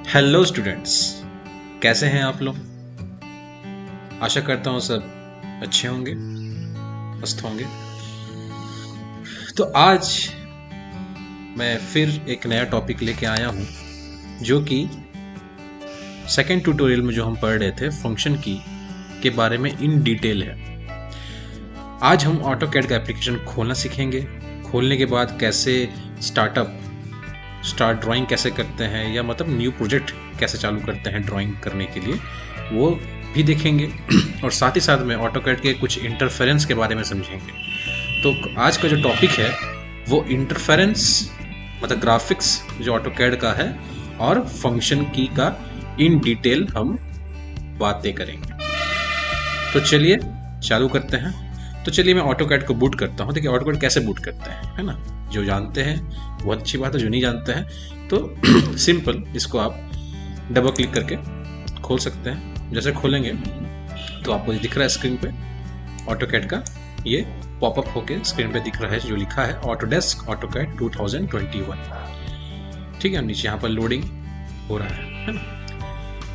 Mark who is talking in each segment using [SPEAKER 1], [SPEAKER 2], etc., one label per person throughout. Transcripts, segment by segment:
[SPEAKER 1] Hello students, कैसे हैं आप लोग। आशा करता हूँ सब अच्छे होंगे, मस्त होंगे। तो आज मैं फिर एक नया टॉपिक लेके आया हूँ जो कि सेकेंड ट्यूटोरियल में जो हम पढ़ रहे थे फंक्शन की के बारे में इन डिटेल है। आज हम ऑटोकैड का एप्लीकेशन खोलना सीखेंगे। खोलने के बाद कैसे स्टार्ट ड्राइंग कैसे करते हैं, या मतलब न्यू प्रोजेक्ट कैसे चालू करते हैं ड्राइंग करने के लिए, वो भी देखेंगे। और साथ ही साथ में ऑटोकैड के कुछ इंटरफेरेंस के बारे में समझेंगे। तो आज का जो टॉपिक है वो इंटरफेरेंस मतलब ग्राफिक्स जो ऑटोकैड का है और फंक्शन की का इन डिटेल हम बातें करेंगे। तो चलिए चालू करते हैं। तो चलिए मैं ऑटोकैड को बूट करता हूँ। देखिए ऑटोकैड कैसे बूट करते हैं, है ना। जो जानते हैं बहुत अच्छी बात है, जो नहीं जानते हैं तो सिंपल इसको आप डबल क्लिक करके खोल सकते हैं। जैसे खोलेंगे तो आपको दिख रहा है स्क्रीन पे ऑटोकैड का ये पॉपअप होके स्क्रीन पे दिख रहा है जो लिखा है ऑटोडेस्क ऑटोकैड 2021। ठीक है, नीचे यहाँ पर लोडिंग हो रहा है ना।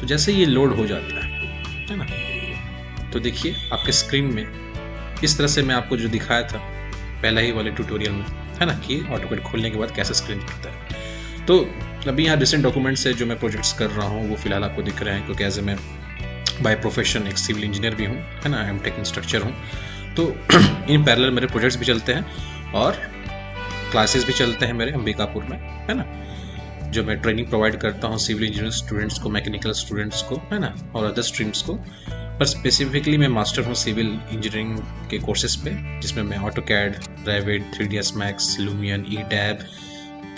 [SPEAKER 1] तो जैसे ये लोड हो जाता है ना, तो देखिए आपके स्क्रीन में इस तरह से मैं आपको जो दिखाया था पहला ही वाले ट्यूटोरियल में, है ना, कि ऑटोकैड खोलने के बाद कैसे स्क्रीन दिखता है। तो अभी यहाँ रिसेंट डॉक्यूमेंट से जो मैं प्रोजेक्ट्स कर रहा हूँ वो फिलहाल आपको दिख रहे हैं, क्योंकि एज ए मैं बाय प्रोफेशन एक सिविल इंजीनियर भी हूँ, है ना, एमटेक इंस्ट्रक्चर हूँ। तो इन पैरेलल मेरे प्रोजेक्ट्स भी चलते हैं और क्लासेस भी चलते हैं मेरे अंबिकापुर में, है ना, जो मैं ट्रेनिंग प्रोवाइड करता हूँ सिविल इंजीनियरिंग स्टूडेंट्स को, मैकेनिकल स्टूडेंट्स को, है ना, और अदर स्ट्रीम्स को। पर स्पेसिफिकली मैं मास्टर हूँ सिविल इंजीनियरिंग के कोर्सेज पे, जिसमें मैं AutoCAD, Revit, 3ds Max, Lumion, ETABS,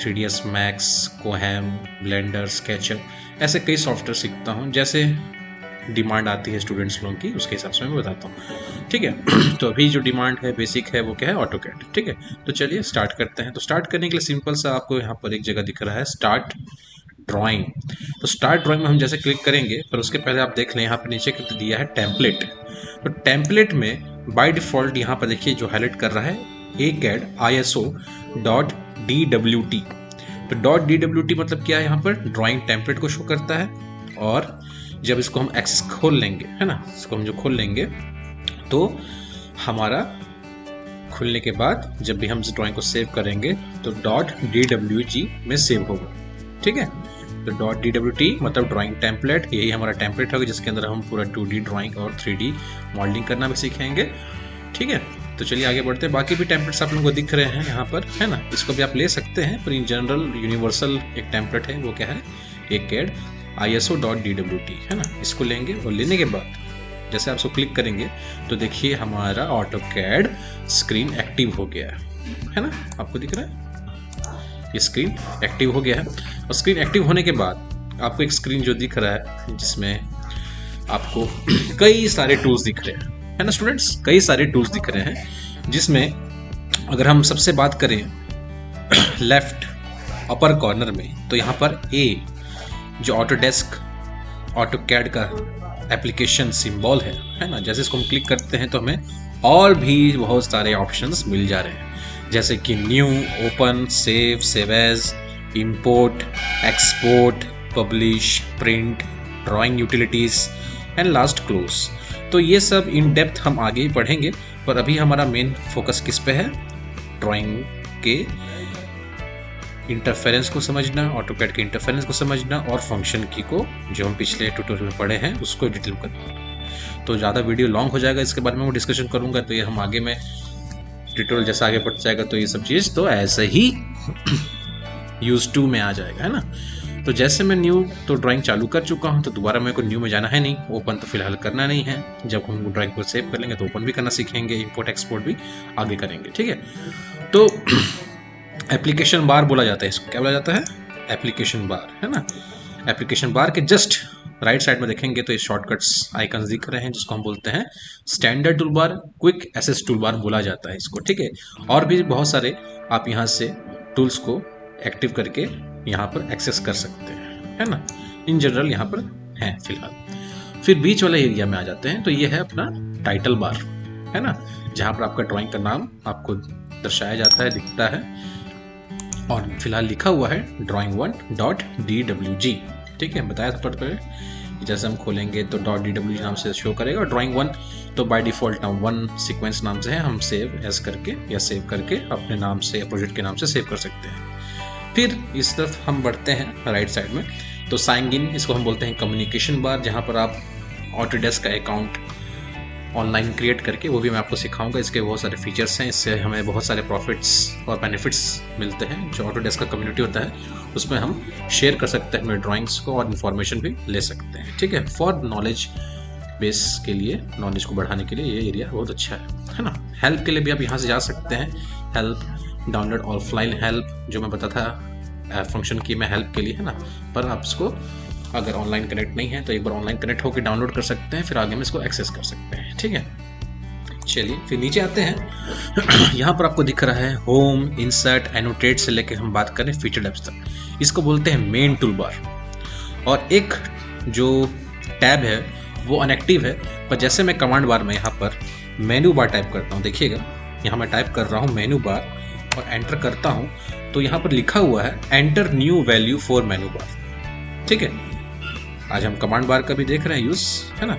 [SPEAKER 1] 3ds Max, Coohom, Blender, SketchUp, ऐसे कई सॉफ्टवेयर सीखता हूँ। जैसे डिमांड आती है स्टूडेंट्स लोगों की उसके हिसाब से मैं बताता हूँ। ठीक है, तो अभी जो डिमांड है बेसिक है वो क्या है, ऑटोकैड। ठीक है, तो चलिए स्टार्ट करते हैं। तो स्टार्ट करने के लिए सिंपल सा आपको यहाँ पर एक जगह दिख रहा है स्टार्ट ड्राइंग। तो स्टार्ट ड्राइंग में हम जैसे क्लिक करेंगे, पर उसके पहले आप देख लें यहाँ पर नीचे दिया है टेम्पलेट। तो टेम्पलेट में बाय डिफॉल्ट यहाँ पर देखिए जो हाईलाइट कर रहा है ACAD ISO.DWT। तो .DWT मतलब क्या है, यहाँ पर ड्राइंग टेम्पलेट को शो करता है। और जब इसको हम एक्सेस खोल लेंगे, है ना, इसको हम जो खोल लेंगे तो हमारा खुलने के बाद जब भी हम इस ड्राइंग को सेव करेंगे तो .DWG में सेव होगा। ठीक है, तो .DWT मतलब ड्राइंग टेम्पलेट, यही हमारा टेम्पलेट होगा जिसके अंदर हम पूरा 2D ड्राइंग और 3D मॉडलिंग करना भी सीखेंगे। ठीक है, तो चलिए आगे बढ़ते हैं। बाकी भी टेम्पलेट्स आप लोगों को दिख रहे हैं यहाँ पर, है ना, इसको भी आप ले सकते हैं, पर इन जनरल यूनिवर्सल एक टेम्पलेट है वो क्या है, ACAD ISO.DWT, है ना। इसको लेंगे और लेने के बाद जैसे आप इसको क्लिक करेंगे तो देखिए हमारा ऑटोकैड स्क्रीन एक्टिव हो गया है ना, आपको दिख रहा है ये स्क्रीन एक्टिव हो गया है। और स्क्रीन एक्टिव होने के बाद आपको एक स्क्रीन जो दिख रहा है जिसमें आपको कई सारे टूल्स दिख रहे हैं, है ना स्टूडेंट्स, कई सारे टूल्स दिख रहे हैं, जिसमें अगर हम सबसे बात करें लेफ्ट अपर कॉर्नर में, तो यहाँ पर A जो ऑटोडेस्क ऑटोकैड का एप्लीकेशन सिंबल है ना, जैसे इसको हम क्लिक करते हैं तो हमें और भी बहुत सारे ऑप्शंस मिल जा रहे हैं, जैसे कि new, open, save, save as, import, export, publish, print, drawing utilities and last close. तो ये सब इन डेप्थ हम आगे ही पढ़ेंगे, पर अभी हमारा मेन फोकस किस पे है, ड्राइंग के इंटरफेरेंस को समझना, ऑटोकैड के इंटरफेरेंस को समझना और फंक्शन की को जो हम पिछले ट्यूटोरियल में पढ़े हैं उसको डिटेल करना। तो ज़्यादा वीडियो लॉन्ग हो जाएगा, इसके बारे में वो डिस्कशन करूँगा, तो ये हम आगे में ट्यूटोरियल जैसा आगे बढ़ जाएगा तो ये सब चीज़ तो ऐसे ही यूज टू में आ जाएगा, है ना। तो जैसे मैं न्यू तो ड्राइंग चालू कर चुका हूँ, तो दोबारा मेरे को न्यू में जाना है नहीं, ओपन तो फिलहाल करना नहीं है। जब हम ड्राइंग को सेव कर लेंगे तो ओपन भी करना सीखेंगे, इंपोर्ट एक्सपोर्ट भी आगे करेंगे। ठीक है, तो एप्लीकेशन बार बोला जाता है इसको, क्या बोला जाता है, एप्लीकेशन बार, है ना। एप्लीकेशन बार के जस्ट राइट साइड में देखेंगे तो ये शॉर्टकट्स आइकन्स दिख रहे हैं, जिसको हम बोलते हैं standard tool bar, quick access tool bar बोला जाता है इसको। ठीक है, और भी बहुत सारे आप यहाँ से टूल्स को एक्टिव करके यहाँ पर एक्सेस कर सकते हैं, है ना। इन जनरल यहाँ पर हैं फिलहाल। फिर बीच वाले एरिया में आ जाते हैं, तो ये है अपना टाइटल बार, है ना, जहाँ पर आपका ड्राइंग का नाम आपको दर्शाया जाता है, दिखता है, और फिलहाल लिखा हुआ है drawing1.dwg, ठीक है, बताया था थोड़ा पहले। जैसे हम खोलेंगे तो .dw नाम से शो करेगा, और ड्राइंग 1 तो बाय डिफ़ॉल्ट नाम 1 सीक्वेंस नाम से है, हम सेव एज करके या सेव करके अपने नाम से या प्रोजेक्ट के नाम से सेव कर सकते हैं। फिर इस तरफ हम बढ़ते हैं राइट साइड में, तो साइन इन, इसको हम बोलते हैं कम्युनिकेशन बार, जहाँ पर आप ऑटोडेस्क का अकाउंट ऑनलाइन क्रिएट करके, वो भी मैं आपको सिखाऊंगा। इसके बहुत सारे फीचर्स हैं, इससे हमें बहुत सारे प्रॉफिट्स और बेनिफिट्स मिलते हैं। जो ऑटोडेस्क का कम्युनिटी होता है उसमें हम शेयर कर सकते हैं अपने ड्राइंग्स को और इन्फॉर्मेशन भी ले सकते हैं, ठीक है। फॉर नॉलेज बेस के लिए, नॉलेज को बढ़ाने के लिए ये एरिया बहुत अच्छा है ना। हेल्प के लिए भी आप यहाँ से जा सकते हैं, हेल्प, डाउनलोड ऑफलाइन हेल्प, जो मैं बता था फंक्शन की मैं हेल्प के लिए, है ना। पर आप इसको अगर ऑनलाइन कनेक्ट नहीं है तो एक बार ऑनलाइन कनेक्ट होकर डाउनलोड कर सकते हैं, फिर आगे में इसको एक्सेस कर सकते हैं, ठीक है। चलिए फिर नीचे आते हैं। यहाँ पर आपको दिख रहा है होम, इंसर्ट, एनोटेट से लेके हम बात करें फीचर एप्स तक, इसको बोलते हैं मेन टूल बार। और एक जो टैब है वो अनएक्टिव है, पर जैसे मैं कमांड बार में यहाँ पर मेनू बार टाइप करता हूँ, देखिएगा यहाँ मैं टाइप कर रहा हूँ मेनू बार और एंटर करता हूँ, तो यहाँ पर लिखा हुआ है एंटर न्यू वैल्यू फॉर मेनू बार, ठीक है। आज हम कमांड बार का भी देख रहे हैं यूज़, है ना।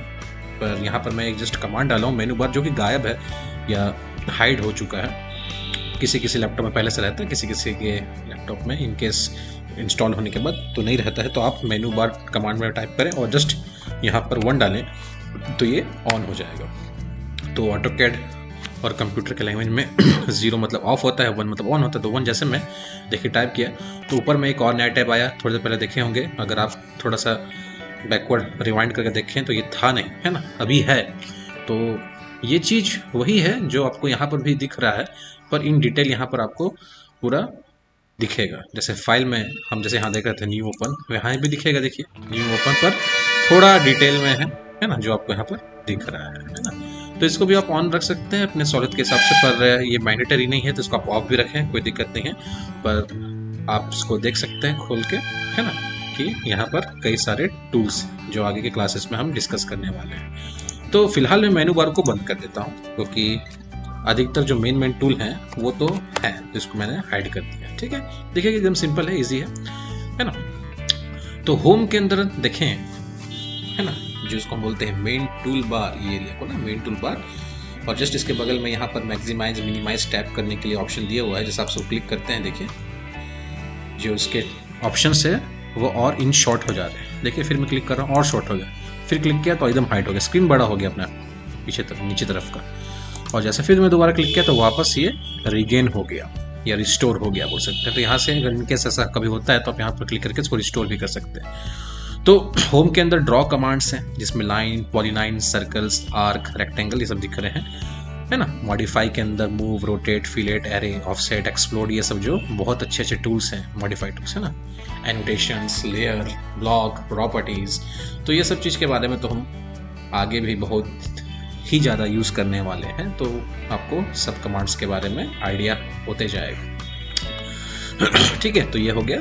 [SPEAKER 1] पर यहाँ पर मैं एक जस्ट कमांड डाला हूँ मेनू बार, जो कि गायब है या हाइड हो चुका है। किसी किसी लैपटॉप में पहले से रहता है, किसी किसी के लैपटॉप में इनकेस इंस्टॉल होने के बाद तो नहीं रहता है। तो आप मेनू बार कमांड में टाइप करें और जस्ट यहाँ पर 1 डालें तो ये ऑन हो जाएगा। तो ऑटोकैड और कंप्यूटर के लैंग्वेज में 0 मतलब ऑफ होता है, 1 मतलब ऑन होता है। तो 1 जैसे मैं देखिए टाइप किया तो ऊपर में एक और नया टैब आया, थोड़ी देर पहले देखे होंगे। अगर आप थोड़ा सा बैकवर्ड रिवाइंड करके देखें तो ये था नहीं, है ना, अभी है। तो ये चीज़ वही है जो आपको यहाँ पर भी दिख रहा है, पर इन डिटेल यहाँ पर आपको पूरा दिखेगा। जैसे फाइल में हम जैसे यहाँ देख रहे थे न्यू ओपन, यहाँ भी दिखेगा, देखिए न्यू ओपन पर थोड़ा डिटेल में है ना, जो आपको यहाँ पर दिख रहा है ना। तो इसको भी आप ऑन रख सकते हैं अपने सहूलियत के हिसाब से, पर ये मैंडेटरी नहीं है, तो इसको आप ऑफ भी रखें, कोई दिक्कत नहीं है। पर आप इसको देख सकते हैं खोल के, है ना, कि यहाँ पर कई सारे टूल्स जो आगे के क्लासेस में हम डिस्कस करने वाले हैं। तो फिलहाल मैं मेनू बार को बंद कर देता हूँ, क्योंकि अधिकतर जो मेन टूल हैं वो तो है, जिसको मैंने हाइड कर दिया, ठीक है। देखिए एकदम सिंपल है, इजी है ना। तो होम के अंदर देखें, है ना, जो इसको हम बोलते हैं मेन टूल बार, ये एरिया को ना मेन टूल बार, और जस्ट इसके बगल में यहाँ पर मैक्सिमाइज मिनिमाइज टैप करने के लिए ऑप्शन दिया हुआ है। जैसे आप सब क्लिक करते हैं, देखिए जो इसके ऑप्शंस है वो और इन शॉर्ट हो जा रहे हैं। देखिए फिर मैं क्लिक कर रहा हूँ और शॉर्ट हो गया, फिर क्लिक किया तो एकदम हाइट हो गया, स्क्रीन बड़ा हो गया अपना पीछे तरफ, नीचे तरफ का। और जैसे फिर मैं दोबारा क्लिक किया तो वापस ये रिगेन हो गया या रिस्टोर हो गया बोल सकते हैं। तो यहाँ से अगर इनकेस ऐसा कभी होता है तो आप यहाँ पर क्लिक करके इसको रिस्टोर भी कर सकते हैं। तो होम के अंदर ड्रॉ कमांड्स हैं, जिसमें line, polyline, circles, arc, rectangle ये सब दिख रहे हैं, है ना। मॉडिफाई के अंदर move, rotate, fillet, array, offset, explode, ये सब जो बहुत अच्छे अच्छे टूल्स हैं, मॉडिफाई टूल्स, है ना। एनोटेशंस, लेयर, ब्लॉक, प्रॉपर्टीज, तो ये सब चीज़ के बारे में तो हम आगे भी बहुत ही ज़्यादा यूज़ करने वाले हैं, तो आपको सब कमांड्स के बारे में आइडिया होते जाएगा। ठीक है, तो ये हो गया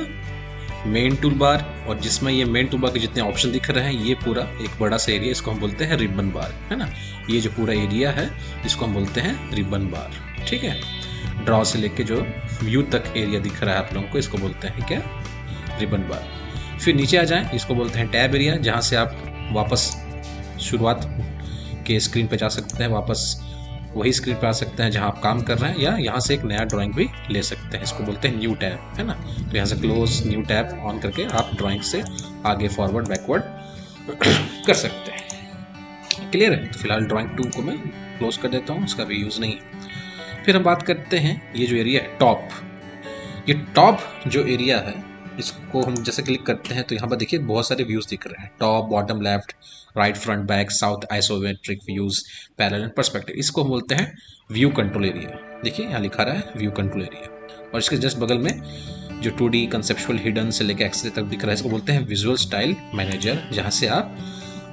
[SPEAKER 1] मेन टूल बार, और जिसमें ये मेन टूल बार के जितने ऑप्शन दिख रहे हैं ये पूरा एक बड़ा सा एरिया, इसको हम बोलते हैं रिबन बार, है ना। ये जो पूरा एरिया है इसको हम बोलते हैं रिबन बार, ठीक है। ड्रॉ से लेके जो व्यू तक एरिया दिख रहा है आप लोगों को, इसको बोलते हैं क्या, रिबन बार। फिर नीचे आ जाएं, इसको बोलते हैं टैब एरिया, जहाँ से आप वापस शुरुआत के स्क्रीन पे जा सकते हैं, वापस वही स्क्रीन पे आ सकते हैं जहाँ आप काम कर रहे हैं, या यहाँ से एक नया ड्राइंग भी ले सकते हैं। इसको बोलते हैं न्यू टैब, है ना। तो यहाँ से क्लोज न्यू टैब ऑन करके आप ड्राइंग से आगे फॉरवर्ड बैकवर्ड कर सकते हैं। क्लियर है। तो फिलहाल ड्राइंग 2 को मैं क्लोज कर देता हूँ, उसका भी यूज़ नहीं है। फिर हम बात करते हैं ये जो एरिया है टॉप, ये टॉप जो एरिया है इसको हम जैसे क्लिक करते हैं तो यहाँ पर देखिए बहुत सारे व्यूज़ दिख रहे हैं, top, bottom, left, right, front, back, south, isometric views, parallel, perspective. इसको हम बोलते हैं व्यू कंट्रोल एरिया। देखिए यहाँ लिखा रहा है व्यू कंट्रोल एरिया, और इसके जस्ट बगल में जो 2D कंसेप्चुअल, हिडन से लेकर एक्सरे तक दिख रहा है, इसको बोलते हैं विजुअल स्टाइल मैनेजर, जहाँ से आप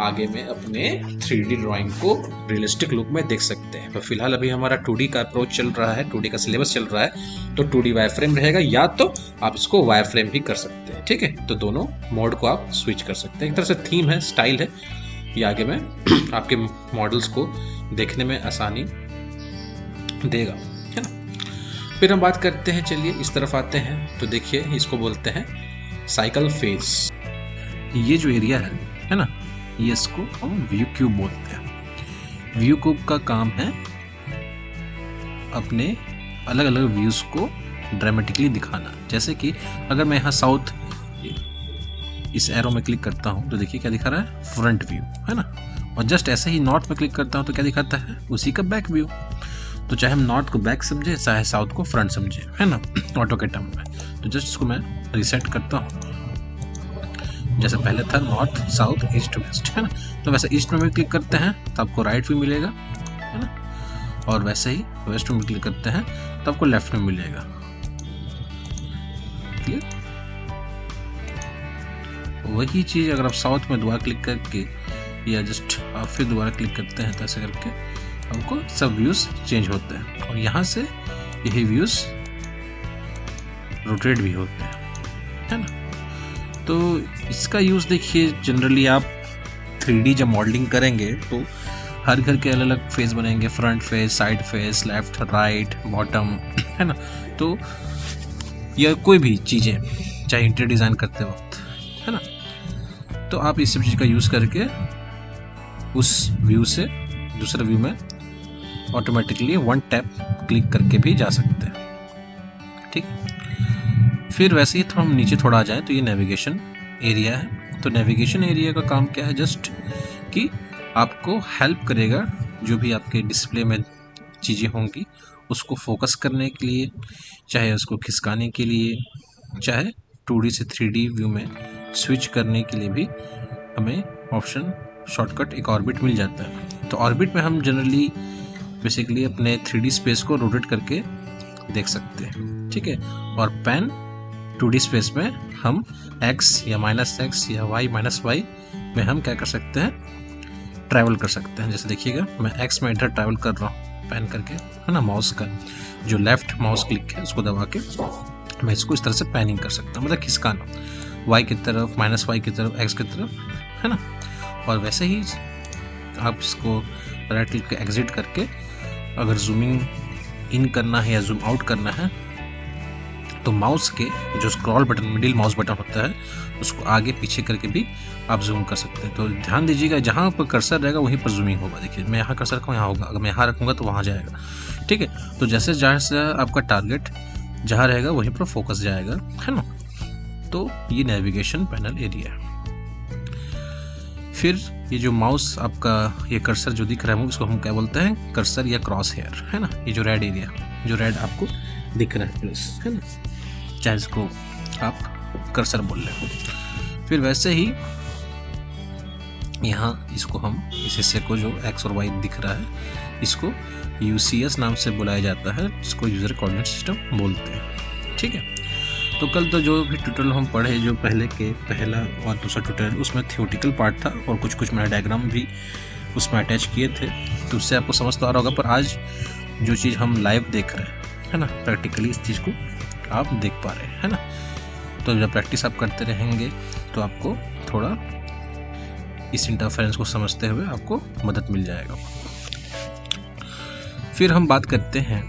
[SPEAKER 1] आगे में अपने 3D ड्राइंग को रियलिस्टिक लुक में देख सकते हैं। तो फिलहाल अभी हमारा 2D का अप्रोच चल रहा है, 2D का सिलेबस चल रहा है, तो 2D वायर फ्रेम रहेगा, या तो आप इसको वायर फ्रेम भी कर सकते हैं, ठीक है। तो दोनों मोड को आप स्विच कर सकते हैं। एक तरह से थीम है, स्टाइल है, ये आगे में आपके मॉडल्स को देखने में आसानी देगा, है ना। फिर हम बात करते हैं, चलिए इस तरफ आते हैं, तो देखिए इसको बोलते हैं साइकिल फेज। ये जो एरिया है ना, ये इसको हम व्यू क्यूब बोलते हैं। व्यू क्यूब का काम है अपने अलग अलग व्यूज़ को ड्रामेटिकली दिखाना। जैसे कि अगर मैं यहाँ साउथ इस एरो में क्लिक करता हूँ तो देखिए क्या दिखा रहा है, फ्रंट व्यू है ना। और जस्ट ऐसे ही नॉर्थ में क्लिक करता हूँ तो क्या दिखाता है, उसी का बैक व्यू। तो चाहे हम नॉर्थ को बैक समझे, चाहे साउथ को फ्रंट समझे, है ना, ऑटोकैड टर्म में। तो जस्ट इसको मैं रिसेट करता हूँ। जैसे पहले था नॉर्थ साउथ ईस्ट वेस्ट, है ना, तो वैसे ईस्ट में भी क्लिक करते हैं तो आपको राइट व्यू मिलेगा, है ना, और वैसे ही वेस्ट में क्लिक करते हैं तो आपको लेफ्ट में मिलेगा। क्लियर? वही चीज़ अगर आप साउथ में दोबारा क्लिक करके या जस्ट आप फिर दोबारा क्लिक करते हैं तो ऐसे करके हमको सब व्यूज़ चेंज होते हैं, और यहाँ से यही व्यूज़ रोटेट भी होते हैं, है ना। तो इसका यूज़ देखिए, जनरली आप 3D जब मॉडलिंग करेंगे तो हर घर के अलग अलग फेस बनेंगे, front face, side face, left right bottom, है ना। तो या कोई भी चीज़ें चाहे इंटीरियर डिज़ाइन करते वक्त, है ना, तो आप इस सब चीज़ का यूज़ करके उस व्यू से दूसरे व्यू में ऑटोमेटिकली वन टैप क्लिक करके भी जा सकते हैं। ठीक, फिर वैसे ही हम नीचे थोड़ा आ जाए तो ये नेविगेशन एरिया है। तो नेविगेशन एरिया का काम क्या है, जस्ट कि आपको हेल्प करेगा जो भी आपके डिस्प्ले में चीज़ें होंगी उसको फोकस करने के लिए, चाहे उसको खिसकाने के लिए, चाहे 2D से 3D व्यू में स्विच करने के लिए भी हमें ऑप्शन शॉर्टकट एक ऑर्बिट मिल जाता है। तो ऑर्बिट में हम जनरली बेसिकली अपने 3D स्पेस को रोटेट करके देख सकते हैं। ठीक है, और पेन 2D स्पेस में हम x या -x या y -y में हम क्या कर सकते हैं, ट्रैवल कर सकते हैं। जैसे देखिएगा मैं x में इधर ट्रैवल कर रहा हूँ पेन करके, है ना, माउस का जो लेफ्ट माउस क्लिक है उसको दबा के मैं इसको इस तरह से पैनिंग कर सकता हूँ, मतलब खिसकाना, y की तरफ, -y की तरफ, x की तरफ, है ना। और वैसे ही आप इसको राइट क्लिक के एग्जिट करके अगर जूमिंग इन करना है या जूम आउट करना है तो माउस के जो scroll button, middle mouse button होता है, उसको आगे पीछे करके भी आप जूम कर सकते हैं। तो ध्यान दीजिएगा जहाँ पर कर्सर रहेगा वहीं पर जूमिंग होगा। देखिए मैं यहाँ कर्सर रखूँ, यहाँ होगा, अगर मैं यहाँ रखूँगा तो वहाँ जाएगा। ठीक है, तो जैसे जहाँ से आपका टारगेट जहाँ रहेगा वहीं पर फोकस जाएगा, है ना। तो ये नेविगेशन पैनल एरिया है। फिर ये जो माउस आपका ये कर्सर जो दिख रहा है इसको हम क्या बोलते हैं, कर्सर या क्रॉस हेयर, है ना। ये जो रेड एरिया, जो रेड आपको दिख रहा है प्लस, है ना, चाहे इसको आप कर्सर बोल लें। फिर वैसे ही यहाँ इसको हम इस हिस्से को जो x और y दिख रहा है इसको UCS नाम से बुलाया जाता है, जिसको यूज़र कोऑर्डिनेट सिस्टम बोलते हैं। ठीक है, तो कल तो जो भी ट्यूटोरियल हम पढ़े, जो पहला और दूसरा ट्यूटोरियल, उसमें थियोटिकल पार्ट था और कुछ मैंने डायग्राम भी उसमें अटैच किए थे, तो उससे आपको समझ तो आ रहा होगा। पर आज जो चीज़ हम लाइव देख रहे हैं, है ना, प्रैक्टिकली इस चीज़ को आप देख पा रहे हैं, है ना। तो जब प्रैक्टिस आप करते रहेंगे तो आपको थोड़ा इस इंटरफेरेंस को समझते हुए आपको मदद मिल जाएगा। फिर हम बात करते हैं,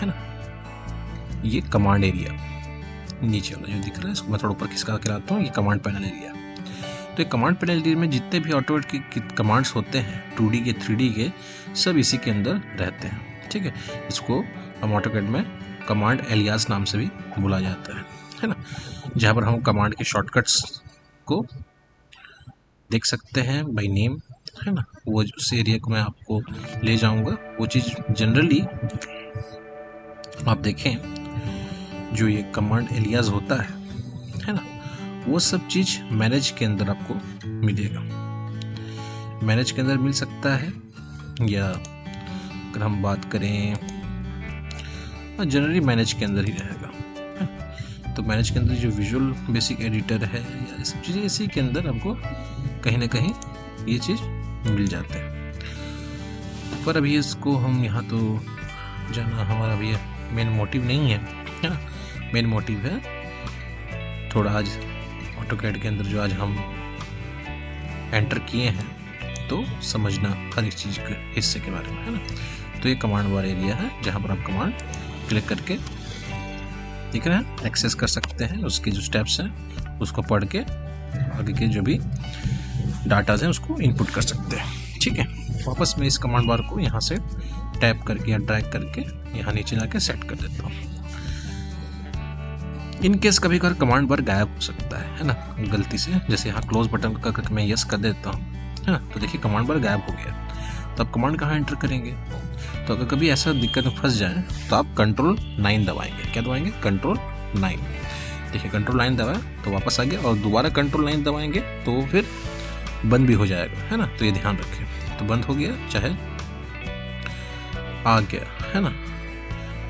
[SPEAKER 1] है ना, ये कमांड एरिया नीचे वाला जो दिख रहा है, इसको मैं थोड़ा ऊपर खिसका के लाता हूँ, ये कमांड पैनल एरिया। तो ये कमांड पैनल एरिया में जितने भी ऑटोकैड के कमांड्स होते हैं 2D के 3D के, सब इसी के अंदर रहते हैं। ठीक है, इसको हम ऑटोकैड में कमांड एलियास नाम से भी बुला जाता है ना, जहाँ पर हम कमांड के शॉर्टकट्स को देख सकते हैं बाय नेम, है ना। वो उस एरिया को मैं आपको ले जाऊंगा। वो चीज़ जनरली आप देखें जो ये कमांड एलियास होता है ना, वो सब चीज़ मैनेज के अंदर आपको मिलेगा। मैनेज के अंदर मिल सकता है, या अगर हम बात करें जनरली मैनेज के अंदर ही रहेगा। तो मैनेज के अंदर जो विजुअल बेसिक एडिटर है या ये सब चीज़ें, इसी के अंदर हमको कहीं ना कहीं ये चीज़ मिल जाते हैं। पर अभी इसको हम यहाँ तो जाना हमारा अभी मेन मोटिव नहीं है ना। मेन मोटिव है थोड़ा आज ऑटोकैड के अंदर जो आज हम एंटर किए हैं तो समझना हर एक चीज़ के हिस्से के बारे में, है ना। तो ये कमांड वाला एरिया है जहाँ पर आप कमांड क्लिक करके दिख रहा है एक्सेस कर सकते हैं, उसके जो स्टेप्स हैं उसको पढ़ के आगे के जो भी डाटाज हैं उसको इनपुट कर सकते हैं। ठीक है, वापस मैं इस कमांड बार को यहाँ से टैप करके या ड्रैग करके यहाँ नीचे जाके सेट कर देता हूँ। इन केस कभी कभार कमांड बार गायब हो सकता है ना, गलती से, जैसे यहाँ क्लोज बटन का मैं यस कर देता हूँ, है ना, तो देखिए कमांड बार गायब हो गया। तो आप कमांड कहाँ एंटर करेंगे? तो अगर कभी ऐसा दिक्कत में फंस जाए तो आप कंट्रोल 9 दबाएंगे। क्या दबाएंगे? कंट्रोल 9। देखिए कंट्रोल 9 दबाया तो वापस आ गया, और दोबारा कंट्रोल 9 दबाएंगे तो फिर बंद भी हो जाएगा, है ना, तो ये ध्यान रखें। तो बंद हो गया चाहे आ गया, है ना,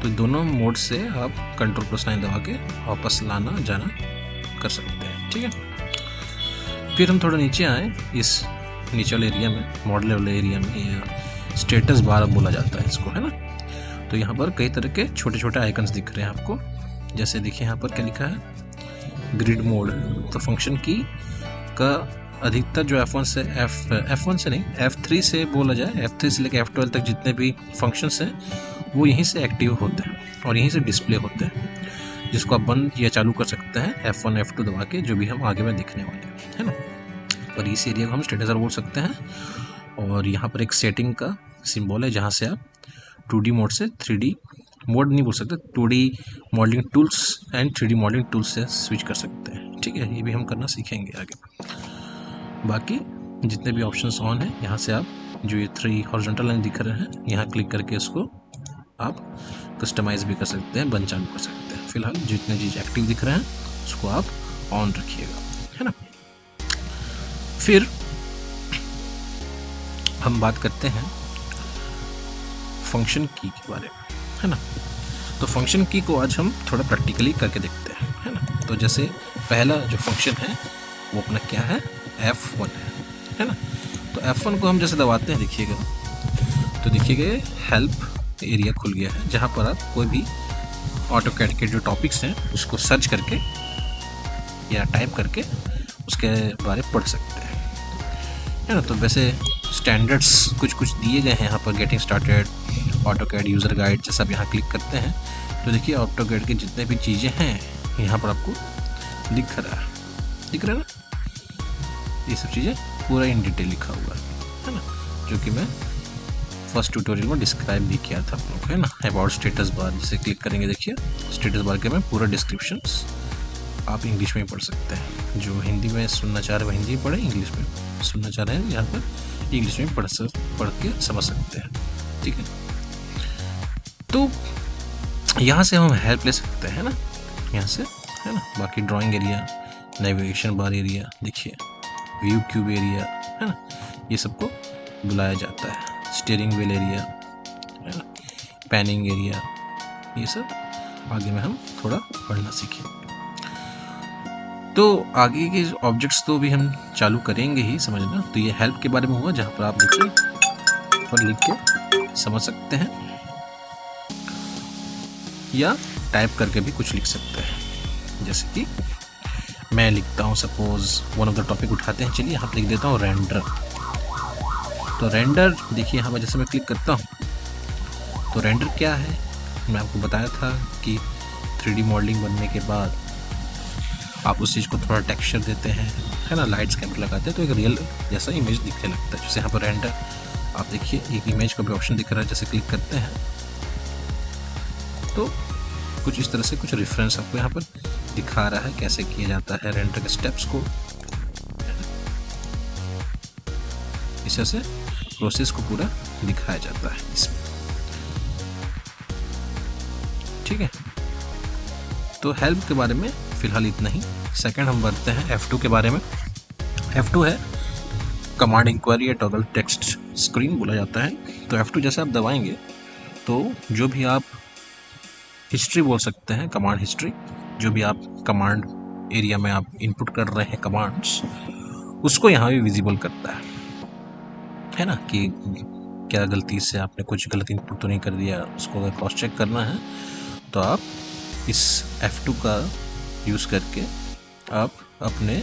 [SPEAKER 1] तो दोनों मोड से आप कंट्रोल +9 दबा के वापस लाना जाना कर सकते हैं। ठीक है, फिर हम थोड़ा नीचे आए, इस नीचे वाले एरिया में, मॉडल वाले एरिया में, या स्टेटस बार बोला जाता है इसको, है ना। तो यहाँ पर कई तरह के छोटे छोटे आइकन्स दिख रहे हैं आपको। जैसे देखिए यहाँ पर क्या लिखा है, ग्रिड मोड। तो फंक्शन की का अधिकतर जो F1 से F1 से नहीं, F3 से बोला जाए, F3 से लेकर F12 तक जितने भी फंक्शंस हैं वो यहीं से एक्टिव होते हैं और यहीं से डिस्प्ले होते हैं, जिसको आप बंद या चालू कर सकते हैं F1 F2 दबा के, जो भी हम आगे में दिखने वाले हैं, है ना। पर इस एरिया को हम स्टेटस बार बोल सकते हैं। और यहाँ पर एक सेटिंग का सिंबल है जहाँ से आप 2D मोड से 3D मोड नहीं बोल सकते, 2D modelling tools and 3D modelling tools से स्विच कर सकते हैं। ठीक है, ये भी हम करना सीखेंगे आगे। बाकी जितने भी ऑप्शंस ऑन हैं, यहाँ से आप जो ये 3 हॉरिजॉन्टल लाइन दिख रहे हैं, यहाँ क्लिक करके इसको आप कस्टमाइज़ भी कर सकते हैं, बंद चालू कर सकते हैं। फिलहाल जितने चीज़ एक्टिव दिख रहे हैं उसको आप ऑन रखिएगा, है ना। फिर हम बात करते हैं फंक्शन की के बारे में, है ना। तो फंक्शन की को आज हम थोड़ा प्रैक्टिकली करके देखते हैं, है ना। तो जैसे पहला जो फंक्शन है वो अपना क्या है, F1 है ना। तो F1 को हम जैसे दबाते हैं, देखिएगा, तो देखिएगा हेल्प एरिया खुल गया है, जहाँ पर आप कोई भी ऑटोकैड के जो टॉपिक्स हैं उसको सर्च करके या टाइप करके उसके बारे में पढ़ सकते हैं, है ना। तो वैसे स्टैंडर्ड्स कुछ कुछ दिए गए हैं यहाँ पर, getting started, AutoCAD user guide. जैसा आप यहाँ क्लिक करते हैं तो देखिए ऑटोकैड की जितने भी चीज़ें हैं यहाँ पर आपको दिख रहा है ना, ये सब चीज़ें पूरा इन डिटेल लिखा हुआ है ना, जो कि मैं फर्स्ट ट्यूटोरियल में डिस्क्राइब भी किया था आप लोग, है ना। अबाउट स्टेटस बार, जैसे क्लिक करेंगे देखिए स्टेटस बार के में पूरा डिस्क्रिप्शंस आप इंग्लिश में ही पढ़ सकते हैं। जो हिंदी में सुनना चाह रहे हैं हिंदी में पढ़े, इंग्लिश में सुनना चाह रहे हैं यहाँ पर इंग्लिश में पढ़ के समझ सकते हैं। ठीक है, तो यहाँ से हम हेल्प ले सकते हैं ना, यहाँ से, है ना। बाकी drawing area, navigation bar area, देखिए व्यू क्यूब एरिया, है ना, ये सबको बुलाया जाता है। स्टीयरिंग व्हील एरिया, है ना, पैनिंग एरिया, ये सब आगे में हम थोड़ा पढ़ना सीखें। तो आगे के ऑब्जेक्ट्स तो भी हम चालू करेंगे ही समझना। तो ये हेल्प के बारे में हुआ, जहाँ पर आप देखिए और लिख के समझ सकते हैं या टाइप करके भी कुछ लिख सकते हैं। जैसे कि मैं लिखता हूँ, suppose one of the topic उठाते हैं, चलिए यहाँ पर लिख देता हूँ रेंडर। तो रेंडर देखिए यहाँ पर जैसे मैं क्लिक करता हूँ तो रेंडर क्या है, मैं आपको बताया था कि 3D मॉडलिंग बनने के बाद आप उस चीज़ को थोड़ा टेक्सचर देते हैं, है ना, लाइट्स कैमरा लगाते हैं तो एक रियल जैसा इमेज दिखने लगता है। जैसे यहाँ पर रेंडर आप देखिए एक इमेज का भी ऑप्शन दिख रहा है, जैसे क्लिक करते हैं तो कुछ इस तरह से कुछ रेफरेंस आपको यहाँ पर दिखा रहा है कैसे किया जाता है रेंडर के स्टेप्स को। इस तरह से प्रोसेस को पूरा दिखाया जाता है इसमें। ठीक है, तो हेल्प के बारे में फिलहाल इतना ही। सेकंड हम बढ़ते हैं F2 के बारे में। F2 है कमांड इंक्वायरी या टॉगल टेक्स्ट स्क्रीन बोला जाता है। तो F2 जैसे आप दबाएंगे तो जो भी आप हिस्ट्री बोल सकते हैं, कमांड हिस्ट्री, जो भी आप कमांड एरिया में आप इनपुट कर रहे हैं कमांड्स, उसको यहाँ भी विजिबल करता है ना, कि क्या गलती से आपने कुछ गलत इनपुट तो नहीं कर दिया। उसको अगर क्रॉस चेक करना है तो आप इस F2 का यूज़ करके आप अपने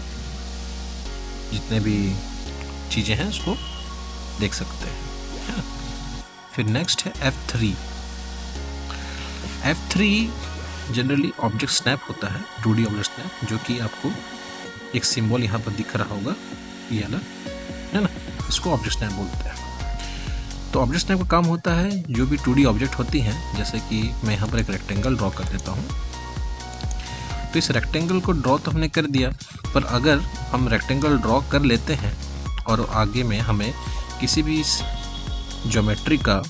[SPEAKER 1] जितने भी चीज़ें हैं उसको देख सकते हैं, है ना। फिर नेक्स्ट है F3। F3 generally object snap होता है, 2D ऑब्जेक्ट स्नैप, जो कि आपको एक सिंबल यहाँ पर दिख रहा होगा, ये वाला है ना, इसको ऑब्जेक्ट स्नैप बोलते हैं। तो ऑब्जेक्ट स्नैप का काम होता है जो भी 2D ऑब्जेक्ट होती हैं, जैसे कि मैं यहाँ पर एक रेक्टेंगल ड्रॉ कर देता हूँ। तो इस रेक्टेंगल को ड्रॉ तो हमने कर दिया, पर अगर हम रेक्टेंगल ड्रॉ कर लेते हैं और आगे में हमें किसी भी ज्योमेट्री का,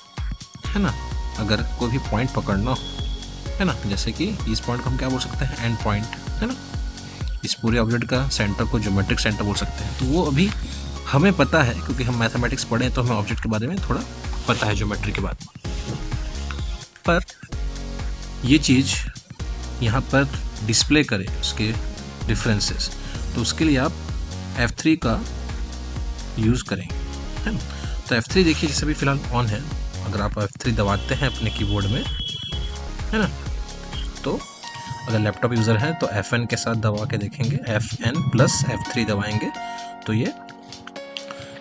[SPEAKER 1] है ना, अगर कोई भी पॉइंट पकड़ना हो, है ना, जैसे कि इस पॉइंट को हम क्या बोल सकते हैं, एंड पॉइंट, है ना, इस पूरे ऑब्जेक्ट का सेंटर को ज्योमेट्रिक सेंटर बोल सकते हैं। तो वो अभी हमें पता है क्योंकि हम मैथमेटिक्स पढ़े हैं, तो हमें ऑब्जेक्ट के बारे में थोड़ा पता है ज्योमेट्री के बारे में। पर ये चीज़ यहाँ पर डिस्प्ले करें उसके डिफरेंसेस, तो उसके लिए आप F3 का यूज़ करेंगे, है ना। तो F3 देखिए जैसे भी फ़िलहाल ऑन है, अगर आप F3 दबाते हैं अपने कीबोर्ड में, है ना, तो अगर लैपटॉप यूज़र है तो Fn के साथ दबा के देखेंगे, Fn प्लस F3 दबाएंगे तो ये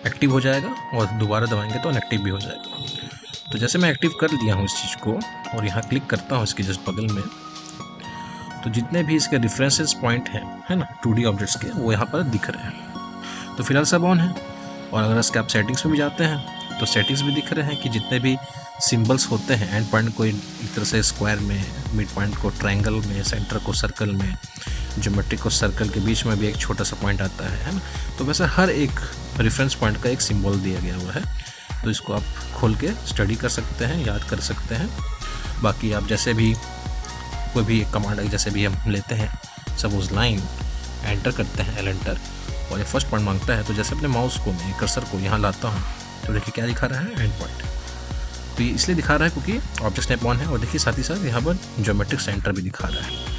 [SPEAKER 1] एक्टिव हो जाएगा, और दोबारा दबाएंगे तो अनएक्टिव भी हो जाएगा। तो जैसे मैं एक्टिव कर दिया हूँ इस चीज़ को और यहाँ क्लिक करता हूँ इसके जस्ट बगल में, तो जितने भी इसके रेफरेंसेस पॉइंट हैं, है ना, 2D ऑब्जेक्ट्स के, वो यहाँ पर दिख रहे हैं। तो फिलहाल सब ऑन है। और अगर इसके आप सेटिंग्स में भी जाते हैं तो सेटिंग्स भी दिख रहे हैं कि जितने भी सिंबल्स होते हैं, एंड पॉइंट को एक तरह से स्क्वायर में, मिड पॉइंट को ट्रायंगल में, सेंटर को सर्कल में, ज्योमेट्री को सर्कल के बीच में भी एक छोटा सा पॉइंट आता है ना। तो वैसे हर एक रेफरेंस पॉइंट का एक सिंबल दिया गया हुआ है, तो इसको आप खोल के स्टडी कर सकते हैं, याद कर सकते हैं। बाकी आप जैसे भी कोई भी कमांड जैसे भी हम लेते हैं, सपोज लाइन एंटर करते हैं, एंटर, और ये फर्स्ट पॉइंट मांगता है, तो जैसे अपने माउस को, मैं कर्सर को यहाँ लाता हूँ, तो देखिए क्या दिखा रहा है, एंड पॉइंट। तो ये इसलिए दिखा रहा है क्योंकि ऑब्जेक्ट स्नैप ऑन है, और देखिए साथ ही साथ यहाँ पर ज्योमेट्रिक सेंटर भी दिखा रहा है।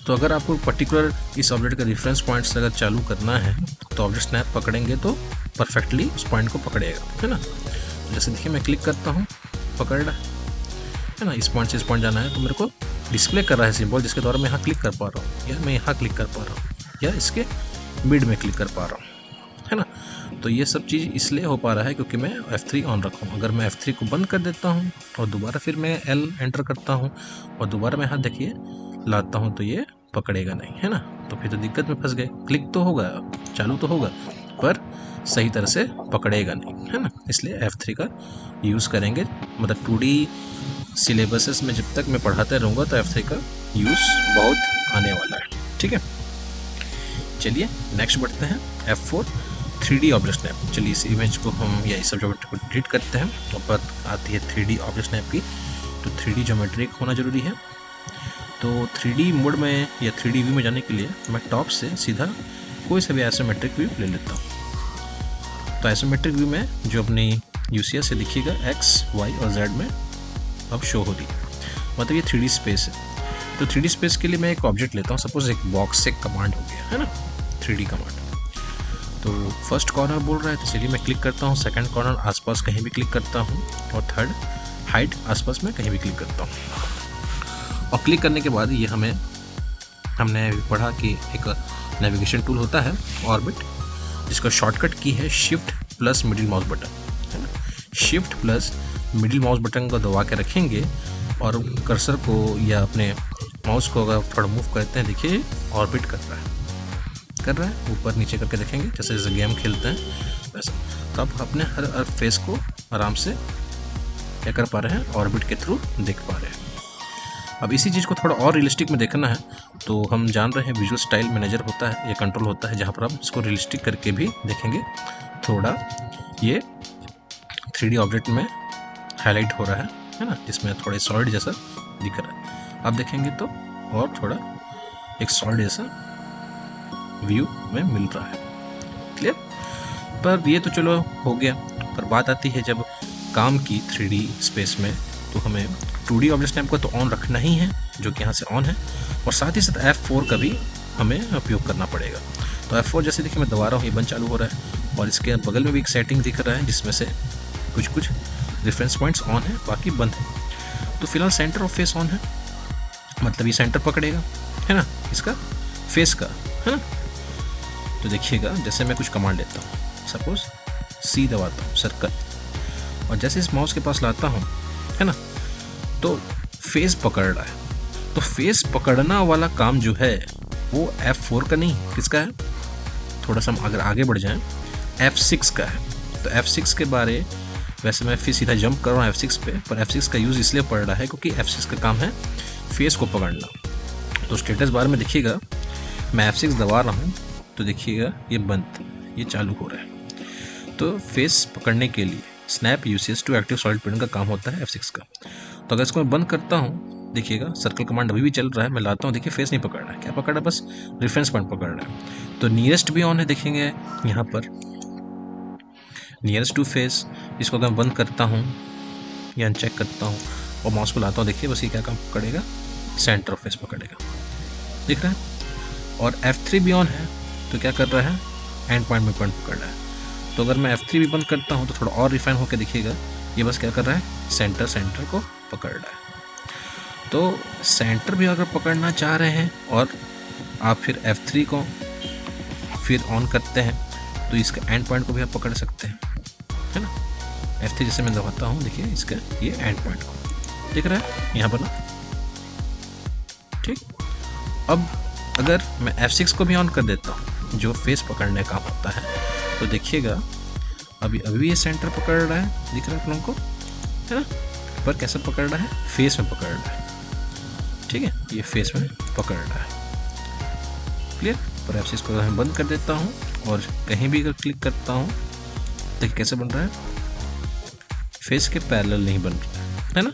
[SPEAKER 1] तो अगर आपको पर्टिकुलर इस ऑब्जेक्ट का रेफरेंस पॉइंट से अगर चालू करना है तो ऑब्जेक्ट स्नैप पकड़ेंगे तो परफेक्टली उस पॉइंट को पकड़ेगा, है ना। तो जैसे देखिए मैं क्लिक करता हूँ, पकड़ रहा है ना, इस पॉइंट से इस पॉइंट जाना है, तो मेरे को डिस्प्ले कर रहा है सिंबल, जिसके द्वारा मैं यहाँ क्लिक कर पा रहा हूँ, या मैं यहाँ क्लिक कर पा रहा हूँ, या इसके मिड में क्लिक कर पा रहा हूँ, है ना। तो ये सब चीज़ इसलिए हो पा रहा है क्योंकि मैं F3 ऑन रखा हूँ। अगर मैं F3 को बंद कर देता हूँ और दोबारा फिर मैं L एंटर करता हूँ और दोबारा मैं हाथ देखिए लाता हूँ, तो ये पकड़ेगा नहीं, है ना। तो फिर तो दिक्कत में फंस गए, क्लिक तो होगा, चालू तो होगा, पर सही तरह से पकड़ेगा नहीं, है ना। इसलिए F3 का यूज़ करेंगे, मतलब 2D सिलेबसेस में जब तक मैं पढ़ाते रहूँगा तो F3 का यूज़ बहुत आने वाला है, ठीक है। चलिए नेक्स्ट बढ़ते हैं, F4 3D ऑब्जेक्ट स्नैप। चलिए इस इमेज को हम या इस ज्योमेट्री को डिलीट करते हैं, तो बात आती है 3D ऑब्जेक्ट स्नैप की। तो 3D ज्योमेट्री होना ज़रूरी है। तो 3D मोड में या 3D व्यू में जाने के लिए मैं टॉप से सीधा कोई सा भी आइसोमेट्रिक व्यू ले लेता हूँ। तो आइसोमेट्रिक व्यू में जो अपनी UCS से दिखेगा X, Y और Z में अब शो हो रही है, मतलब ये 3D स्पेस है। तो 3D स्पेस के लिए मैं एक ऑब्जेक्ट लेता हूँ, सपोज एक बॉक्स से कमांड हो गया, है ना, 3D कमांड। तो फर्स्ट कॉर्नर बोल रहा है, तो चलिए मैं क्लिक करता हूँ, सेकंड कॉर्नर आसपास कहीं भी क्लिक करता हूँ, और थर्ड हाइट आसपास में कहीं भी क्लिक करता हूँ। और क्लिक करने के बाद ये हमने पढ़ा कि एक नेविगेशन टूल होता है ऑर्बिट, जिसका शॉर्टकट की है shift plus middle mouse button, है ना। Shift plus middle mouse button को दबा के रखेंगे और कर्सर को या अपने माउस को अगर थोड़ा मूव करते हैं, देखिए ऑर्बिट कर रहा है, ऊपर नीचे करके देखेंगे, जैसे जैसे गेम खेलते हैं वैसे। तो आप अपने हर फेस को आराम से क्या कर पा रहे हैं, ऑर्बिट के थ्रू देख पा रहे हैं। अब इसी चीज़ को थोड़ा और रियलिस्टिक में देखना है, तो हम जान रहे हैं विजुअल स्टाइल मैनेजर होता है, ये कंट्रोल होता है, जहाँ पर आप इसको रियलिस्टिक करके भी देखेंगे, थोड़ा ये 3D ऑब्जेक्ट में हाईलाइट हो रहा है ना, जिसमें थोड़े सॉलिड जैसा दिख रहा है। आप देखेंगे तो और थोड़ा एक सॉलिड जैसा व्यू में मिल रहा है, क्लियर। पर ये तो चलो हो गया, पर बात आती है जब काम की 3D स्पेस में, तो हमें 2D ऑब्जेक्ट स्नैप को तो ऑन रखना ही है, जो कि यहाँ से ऑन है, और साथ ही साथ F4 का भी हमें उपयोग करना पड़ेगा। तो F4 जैसे देखिए मैं दबा रहा हूँ, ये बंद चालू हो रहा है, और इसके बगल में भी एक सेटिंग दिख रहा है जिसमें से कुछ रेफरेंस पॉइंट्स ऑन है, बाकी बंद है। तो फिलहाल सेंटर ऑफ फेस ऑन है, मतलब ये सेंटर पकड़ेगा, है ना, इसका फेस का, है ना। तो देखिएगा जैसे मैं कुछ कमांड लेता हूँ, सपोज C दबाता हूँ, सर्कल, और जैसे इस माउस के पास लाता हूँ, है ना, तो फेस पकड़ रहा है। तो फेस पकड़ना वाला काम जो है वो F4 का नहीं, किसका है, थोड़ा सा हम अगर आगे बढ़ जाएं, F6 का है। तो F6 के बारे वैसे मैं फिर सीधा जंप कर रहा हूँ F6 पे, पर F6 का यूज़ इसलिए पड़ रहा है क्योंकि F6 का काम है फेस को पकड़ना। तो स्टेटस बार में देखिएगा मैं F6 दबा रहा हूँ तो देखिएगा ये बंद, ये चालू हो रहा है। तो फेस पकड़ने के लिए snap usage to active solid pen का काम होता है F6 का। तो अगर इसको मैं बंद करता हूँ, देखिएगा सर्कल कमांड अभी भी चल रहा है, मैं लाता हूँ, देखिए फेस नहीं पकड़ रहा है, क्या पकड़ रहा है, बस रेफरेंस पॉइंट पकड़ रहा है। तो नियरेस्ट भी ऑन है, देखेंगे यहाँ पर नियरेस्ट टू फेस, इसको अगर मैं बंद करता हूँ या अनचेक करता हूँ और माउस को लाता हूँ, देखिए बस ये क्या काम पकड़ेगा, सेंटर ऑफ फेस पकड़ेगा, दिख रहा है। और F3 भी ऑन है तो क्या कर रहा है, एंड पॉइंट में पॉइंट पकड़ रहा है। तो अगर मैं F3 भी बंद करता हूँ तो थोड़ा और रिफाइन होकर दिखिएगा, ये बस क्या कर रहा है, सेंटर को पकड़ रहा है। तो सेंटर भी अगर पकड़ना चाह रहे हैं और आप फिर F3 को फिर ऑन करते हैं तो इसका एंड पॉइंट को भी आप पकड़ सकते हैं, है ना। F3 जैसे मैं दबाता हूँ, देखिए इसका ये एंड पॉइंट को दिख रहा है यहाँ पर ना, ठीक। अब अगर मैं F6 को भी ऑन कर देता हूँ जो फेस पकड़ने का होता है, तो देखिएगा अभी ये सेंटर पकड़ रहा है, दिख रहा है आप लोगों को, है ना। पर कैसे पकड़ रहा है, फेस में पकड़ रहा है, ठीक है, ये फेस में पकड़ रहा है, क्लियर। पर F6 को मैं बंद कर देता हूँ और कहीं भी अगर क्लिक करता हूँ, देखिए कैसे बन रहा है, फेस के पैरेलल नहीं बन रहा है ना,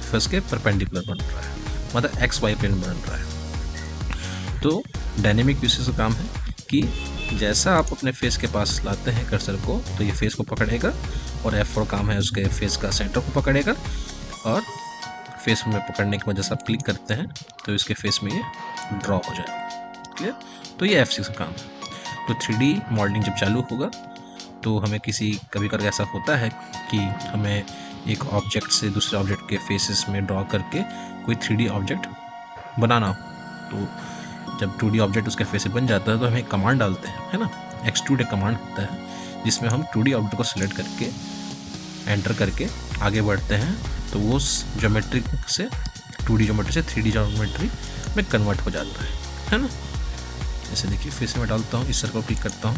[SPEAKER 1] फेस के परपेंडिकुलर बन रहा है, मतलब XY प्लेन बन रहा है। तो डायनेमिक यूसेज का काम है कि जैसा आप अपने फेस के पास लाते हैं कर्सर को तो ये फेस को पकड़ेगा, और F4 काम है उसके फेस का सेंटर को पकड़ेगा, और फेस में पकड़ने के बाद जैसा आप क्लिक करते हैं तो इसके फेस में ये ड्रॉ हो जाएगा, क्लियर। तो ये F6 का काम है। तो 3D मॉडलिंग जब चालू होगा तो हमें कभी कभी ऐसा होता है कि हमें एक ऑब्जेक्ट से दूसरे ऑब्जेक्ट के फेसेस में ड्रॉ करके कोई 3D ऑब्जेक्ट बनाना हो, तो जब 2D ऑब्जेक्ट उसके फेस से बन जाता है तो हमें एक कमांड डालते हैं, है ना, एक्सट्रूड एक कमांड होता है जिसमें हम 2D ऑब्जेक्ट को सिलेक्ट करके एंटर करके आगे बढ़ते हैं, तो वो ज्योमेट्री से 2D ज्योमेट्री से 3D ज्योमेट्री में कन्वर्ट हो जाता है ना। जैसे देखिए फिर से मैं डालता हूँ, इस सर्कल क्लिक करता हूँ,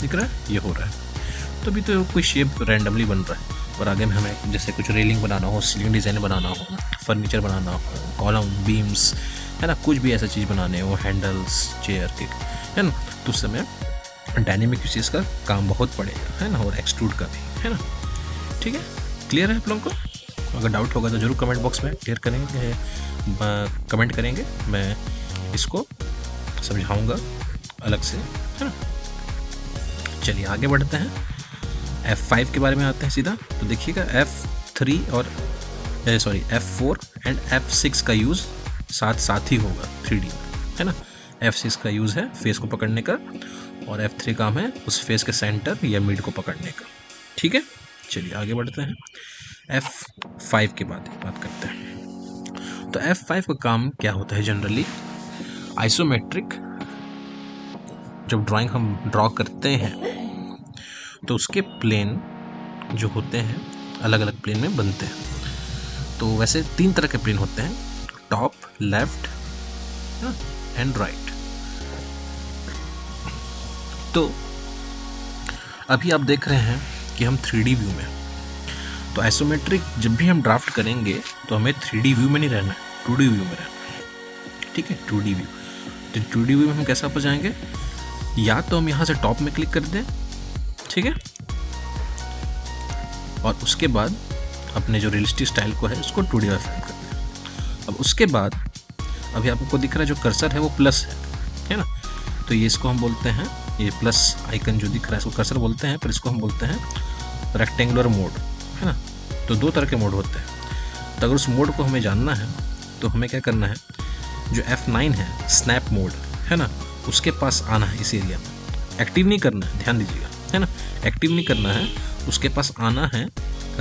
[SPEAKER 1] दिख रहा है ये हो रहा है। तो अभी तो कोई शेप रैंडमली बन रहा है, और आगे में हमें जैसे कुछ रेलिंग बनाना हो, सीलिंग डिज़ाइन बनाना हो, फर्नीचर बनाना हो, कॉलम बीम्स, है ना, कुछ भी ऐसा चीज़ बनाने हो, हैंडल्स चेयर के, है ना, तो उस समय डायनेमिक यूसेज का काम बहुत पड़ेगा, है ना, और एक्सट्रूड का भी, है ना। ठीक है, क्लियर है आप लोगों को। अगर डाउट होगा तो ज़रूर कमेंट बॉक्स में क्लियर करेंगे, कमेंट करेंगे, मैं इसको समझाऊंगा अलग से, है ना। चलिए आगे बढ़ते हैं, F5 के बारे में आते हैं सीधा। तो देखिएगा F3 और F4 एंड F6 का यूज़ साथ ही होगा 3D में, है ना। F6 का यूज़ है फेस को पकड़ने का, और F3 काम है उस फेस के सेंटर या मिड को पकड़ने का, ठीक है। चलिए आगे बढ़ते हैं, F5 के बाद बात करते हैं। तो F5 का काम क्या होता है जनरली, आइसोमेट्रिक जब ड्राइंग हम ड्रॉ करते हैं तो उसके प्लेन जो होते हैं अलग अलग प्लेन में बनते हैं। तो वैसे 3 तरह के प्लेन होते हैं, टॉप, लेफ्ट एंड राइट। तो अभी आप देख रहे हैं कि हम 3D व्यू में, तो आइसोमेट्रिक जब भी हम ड्राफ्ट करेंगे तो हमें 3D व्यू में नहीं रहना है, 2D व्यू में रहना है, ठीक है, 2D व्यू। तो 2D व्यू में हम कैसे वापस जाएंगे, या तो हम यहाँ से टॉप में क्लिक कर दें, ठीक है, और उसके बाद अपने जो रियलिस्टिक स्टाइल को है उसको 2D में फ्रेम कर दें। अब उसके बाद अभी आपको दिख रहा है जो कर्सर है वो प्लस है ना, तो ये इसको हम बोलते हैं, ये प्लस आइकन जो दिख रहा है इसको कर्सर बोलते हैं, पर इसको हम बोलते हैं रेक्टेंगुलर मोड, है ना। तो 2 तरह के मोड होते हैं। तो अगर उस मोड को हमें जानना है तो हमें क्या करना है, जो F9 है स्नैप मोड, है ना, उसके पास आना है, इस एरिया में एक्टिव नहीं करना है, ध्यान दीजिएगा, है ना, एक्टिव नहीं करना है, उसके पास आना है,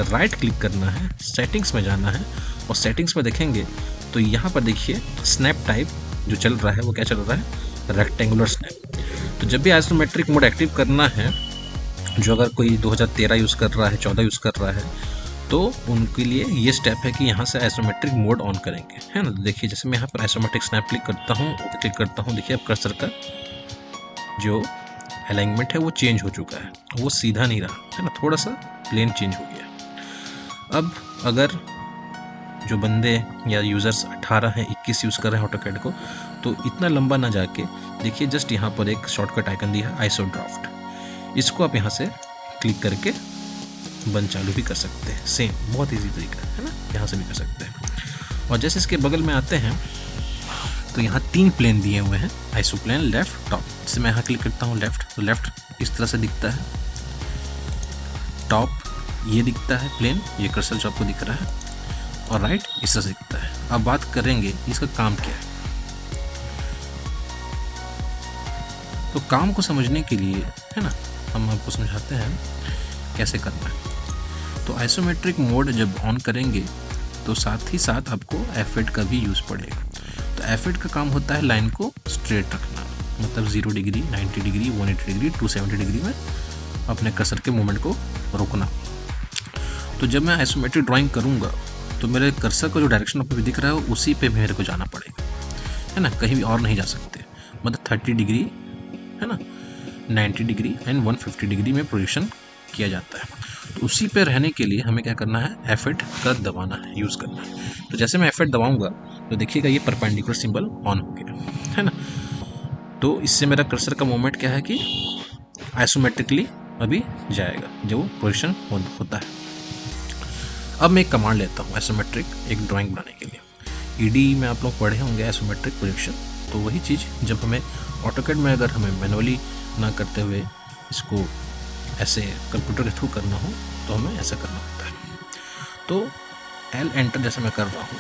[SPEAKER 1] राइट क्लिक करना है, सेटिंग्स में जाना है, और सेटिंग्स में देखेंगे तो यहाँ पर देखिए स्नैप टाइप जो चल रहा है वो क्या चल रहा है, रेक्टेंगुलर स्नैप। तो जब भी आइसोमेट्रिक मोड एक्टिव करना है, जो अगर कोई 2013 यूज़ कर रहा है, 14 यूज़ कर रहा है, तो उनके लिए ये स्टेप है कि यहाँ से आइसोमेट्रिक मोड ऑन करेंगे, है ना। देखिए जैसे मैं यहाँ पर आइसोमेट्रिक स्नैप क्लिक करता हूँ, क्लिक करता हूँ, देखिए अब कर्सर का जो अलाइनमेंट है वो चेंज हो चुका है, वो सीधा नहीं रहा, है ना, थोड़ा सा प्लेन चेंज हो गया। अब अगर जो बंदे या यूज़र्स 18 हैं 21 यूज़ कर रहे हैं ऑटोकैड को, तो इतना लंबा ना जाके देखिए जस्ट यहाँ पर एक शॉर्टकट आइकन दिया है आइसो ड्राफ्ट, इसको आप यहाँ से क्लिक करके बंद चालू भी कर सकते हैं। सेम बहुत इजी तरीका है ना, यहाँ से भी कर सकते हैं। और जैसे इसके बगल में आते हैं तो यहाँ 3 प्लेन दिए हुए हैं, आइसो प्लेन, लेफ्ट, टॉप। जैसे मैं यहाँ क्लिक करता हूँ लेफ्ट, तो लेफ्ट इस तरह से दिखता है, टॉप ये दिखता है प्लेन, ये कर्सर जो आपको दिख रहा है, और राइट इस तरह से दिखता है। अब बात करेंगे इसका काम क्या है। तो काम को समझने के लिए, है ना, हम आपको समझाते हैं कैसे करना है। तो आइसोमेट्रिक मोड जब ऑन करेंगे तो साथ ही साथ आपको F8 का भी यूज़ पड़ेगा। तो F8 का काम होता है लाइन को स्ट्रेट रखना, मतलब 0 डिग्री, 90 डिग्री, 180 डिग्री, 270 डिग्री में अपने कर्सर के मूवमेंट को रोकना। तो जब मैं आइसोमेट्रिक ड्राइंग करूँगा तो मेरे कर्सर का जो डायरेक्शन आपको दिख रहा है उसी पे मेरे को जाना पड़ेगा, है ना, कहीं भी और नहीं जा सकते। मतलब 30 डिग्री, है ना, 90 डिग्री एंड 150 डिग्री में प्रोजेक्शन किया जाता है। तो उसी पे रहने के लिए हमें क्या करना है, F8 का दबाना है, यूज़ करना है। तो जैसे मैं F8 दबाऊंगा तो देखिएगा ये परपेंडिकुलर सिंबल ऑन हो गया, है ना। तो इससे मेरा कर्सर का मूवमेंट क्या है कि आइसोमेट्रिकली अभी जाएगा जब वो पोजिशन होता है। अब मैं एक कमांड लेता हूँ आइसोमेट्रिक एक ड्राइंग बनाने के लिए। ईडी में आप लोग पढ़े होंगे आइसोमेट्रिक प्रोजेक्शन। तो वही चीज़ जब हमें ऑटोकैड में अगर हमें मैनुअली ना करते हुए इसको ऐसे कंप्यूटर के थ्रू करना हो तो हमें ऐसा करना होता है। तो L एंटर जैसे मैं कर रहा हूँ,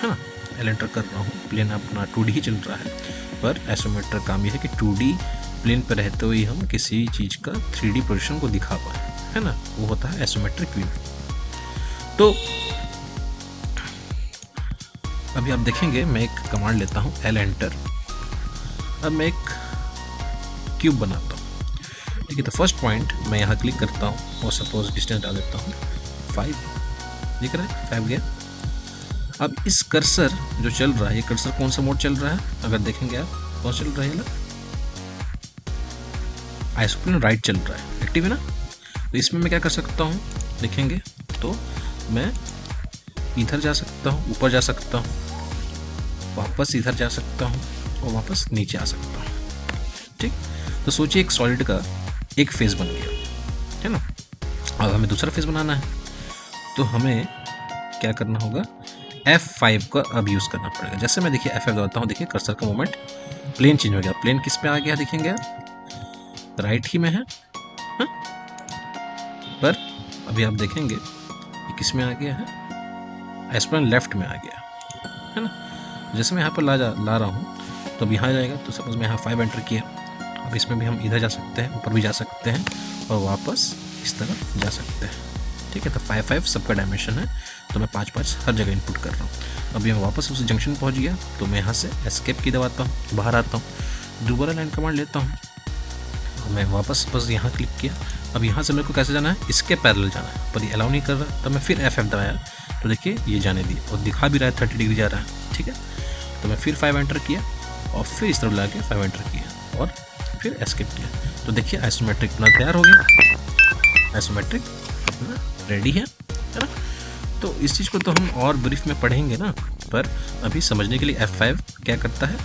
[SPEAKER 1] है ना, L एंटर कर रहा हूँ, प्लेन अपना 2D ही चल रहा है, पर आइसोमेट्रिक काम ये है कि 2D प्लेन पर रहते हुए हम किसी चीज़ का 3D पोजीशन को दिखा पाए, है ना, वो होता है आइसोमेट्रिक व्यू। तो अभी आप देखेंगे मैं एक कमांड लेता हूँ L एंटर। अब मैं एक क्यूब बनाता हूँ, ठीक है। तो फर्स्ट पॉइंट मैं यहाँ क्लिक करता हूँ और सपोज डिस्टेंस डाल देता हूँ 5, दिख रहा है 5 गया। अब इस कर्सर जो चल रहा है, ये कर्सर कौन सा मोड चल रहा है, अगर देखेंगे आप कौन चल रहा है ना, आइसोप्लेन राइट चल रहा है, एक्टिव है ना। तो इसमें मैं क्या कर सकता हूँ, देखेंगे तो मैं इधर जा सकता हूँ, ऊपर जा सकता हूँ, वापस इधर जा सकता हूँ और वापस नीचे आ सकता हूँ, ठीक। तो सोचिए एक सॉलिड का एक फेस बन गया, है ना। अब हमें दूसरा फेस बनाना है तो हमें क्या करना होगा, F5 का अब यूज़ करना पड़ेगा। जैसे मैं देखिए F5 दबाता हूँ, देखिए कर्सर का मूवमेंट प्लेन चेंज हो गया। प्लेन किस पे आ गया देखेंगे आप, राइट ही में है, हा? पर अभी आप देखेंगे ये किस में आ गया है, आइसोप्लेन लेफ्ट में आ गया, है ना। जैसे मैं यहाँ पर ला रहा हूँ तो अब यहाँ जाएगा। तो सपोज मैं यहाँ 5 एंटर किया, अब इसमें भी हम इधर जा सकते हैं, ऊपर भी जा सकते हैं और वापस इस तरफ जा सकते हैं, ठीक है। तो 5-5 सबका डायमेंशन है, तो मैं 5-5 हर जगह इनपुट कर रहा हूँ। अभी मैं वापस उस जंक्शन पहुँच गया तो मैं यहाँ से एस्केप की दबाता हूँ, बाहर आता हूँ, दोबारा लाइन कमांड लेता हूँ और मैं वापस बस यहाँ क्लिक किया। अब यहाँ से मेरे को कैसे जाना है, इसके पैरेलल जाना है, पर ये अलाउ नहीं कर रहा। तब मैं फिर F5 दबाया तो देखिए ये जाने दिए और दिखा भी रहा है 30 डिग्री जा रहा है, ठीक है। तो मैं फिर 5 एंटर किया और फिर इस तरफ ला के 5 एंटर किया और फिर एस्केप किया। तो देखिए आइसोमेट्रिक अपना तैयार हो गया, आइसोमेट्रिक अपना रेडी है ना। तो इस चीज़ को तो हम और ब्रीफ में पढ़ेंगे ना, पर अभी समझने के लिए F5 क्या करता है,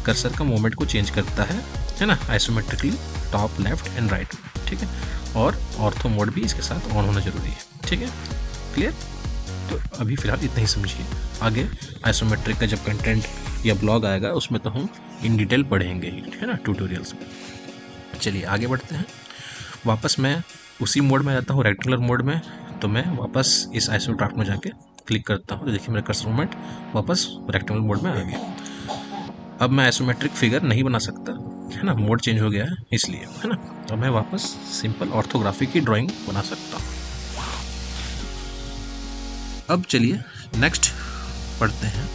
[SPEAKER 1] कर्सर का मूवमेंट को चेंज करता है ना, isometrically top, left and right, ठीक है। और ऑर्थो मोड भी इसके साथ ऑन होना जरूरी है, ठीक है, क्लियर। तो अभी फ़िलहाल इतना ही समझिए, आगे आइसोमेट्रिक का जब कंटेंट या ब्लॉग आएगा उसमें तो हम इन डिटेल पढ़ेंगे ही, है ना, ट्यूटोरियल्स में। चलिए आगे बढ़ते हैं। वापस मैं उसी मोड में रहता हूँ, रेक्टेंगुलर मोड में। तो मैं वापस इस आइसो ड्राफ्ट में जाके क्लिक करता हूँ तो देखिए मेरा कर्सर मूवमेंट वापस रेक्टेंगुलर मोड में आ गया। अब मैं आइसोमेट्रिक फिगर नहीं बना सकता, है ना, मोड चेंज हो गया है इसलिए, है ना। तो मैं वापस सिंपल ऑर्थोग्राफी की ड्राइंग बना सकता हूँ। अब चलिए नेक्स्ट पढ़ते हैं।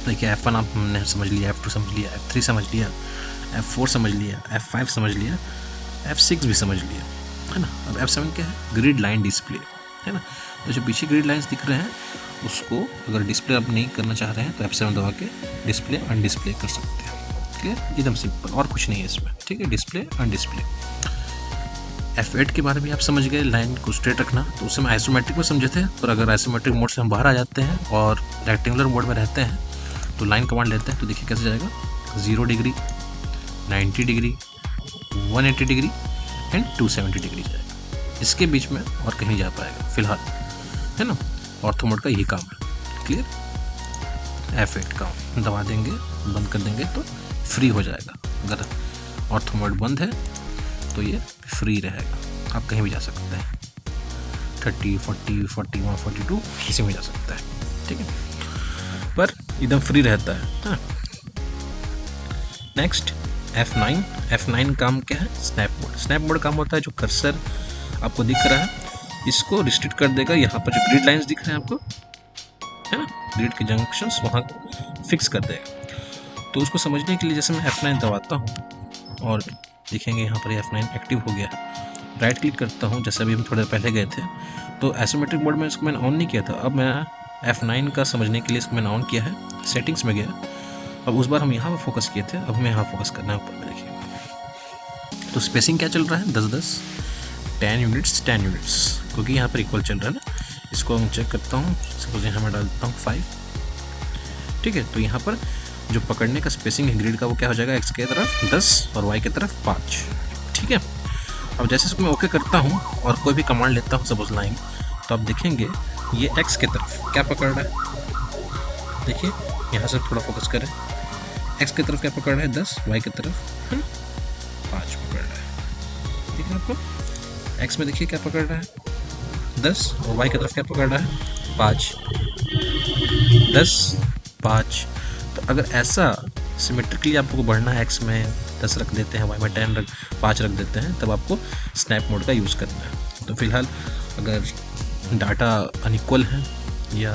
[SPEAKER 1] देखिए F1 आपने समझ लिया, F2 समझ लिया, F3 समझ लिया, F4 समझ लिया, F5 समझ लिया, F6 भी समझ लिया, है ना। अब F7 क्या है, ग्रिड लाइन डिस्प्ले, है ना। तो जो पीछे ग्रिड लाइंस दिख रहे हैं उसको अगर डिस्प्ले आप नहीं करना चाह रहे हैं तो F7 दबा के डिस्प्ले अनडिस्प्ले कर सकते हैं। क्लियर, एकदम सिंपल, और कुछ नहीं है इसमें, ठीक है। डिस्प्ले अनडिस्प्ले। F8 के बारे में आप समझ गए, लाइन को स्ट्रेट रखना। तो उसे हम आइसोमेट्रिक में समझे थे, पर अगर आइसोमेट्रिक मोड से हम बाहर आ जाते हैं और रेक्टेंगुलर मोड में रहते हैं तो लाइन कमांड लेते हैं, तो देखिए कैसे जाएगा, 0 degree, 90 degree, 180 degree and 270 degree जाएगा। इसके बीच में और कहीं जा पाएगा फिलहाल, है ना। ऑर्थो मोड का यही काम है। क्लियर। F8 का दबा देंगे, बंद कर देंगे तो फ्री हो जाएगा। अगर ऑर्थो मोड बंद है तो ये फ्री रहेगा, आप कहीं भी जा सकते हैं, 30, 40, 41, 42 किसी में जा सकता है, ठीक है, पर एकदम फ्री रहता है। Next F9। F9 काम क्या है, स्नैप मोड। स्नैप मोड काम होता है जो कर्सर आपको दिख रहा है इसको रिस्ट्रिक्ट कर देगा। यहाँ पर जो ग्रिड लाइंस दिख रहे हैं आपको, है ना, ग्रिड के जंक्शंस वहाँ फिक्स कर देगा। तो उसको समझने के लिए जैसे मैं F9 दबाता हूँ और देखेंगे यहाँ पर F9 एक्टिव हो गया। राइट क्लिक करता हूँ, जैसे अभी हम थोड़े पहले गए थे, तो आइसोमेट्रिक मोड में इसको मैंने ऑन नहीं किया था। अब मैं F9 का समझने के लिए इसको मैंने ऑन किया है, सेटिंग्स में गया। अब उस बार हम यहाँ पर फोकस किए थे, अब हमें यहाँ फोकस करना है ऊपर में, देखिए। तो स्पेसिंग क्या चल रहा है, 10-10, 10 यूनिट्स 10 यूनिट्स, क्योंकि यहाँ पर इक्वल चल रहा है ना। इसको मैं चेक करता हूँ, सपोज यहाँ मैं डालता हूँ 5, ठीक है। तो यहाँ पर जो पकड़ने का स्पेसिंग है ग्रिड का वो क्या हो जाएगा, x के तरफ 10 और y के तरफ 5, ठीक है। अब जैसे इसको मैं ओके करता हूँ और कोई भी कमांड लेता हूँ, सपोज लाइन, तो आप देखेंगे ये x के तरफ क्या पकड़ रहा है। देखिए यहाँ से थोड़ा फोकस करें, x के तरफ क्या पकड़ रहा है, 10, y की तरफ 5 पकड़ रहा है, ठीक है। आपको x में देखिए क्या पकड़ रहा है, 10, और y की तरफ क्या पकड़ रहा है, 5, 10, 5। तो अगर ऐसा सिमेट्रिकली आपको बढ़ना है, x में 10 रख देते हैं, y में 5 रख देते हैं, तब आपको स्नैप मोड का यूज़ करना है। तो फिलहाल अगर डाटा अनइक्वल है या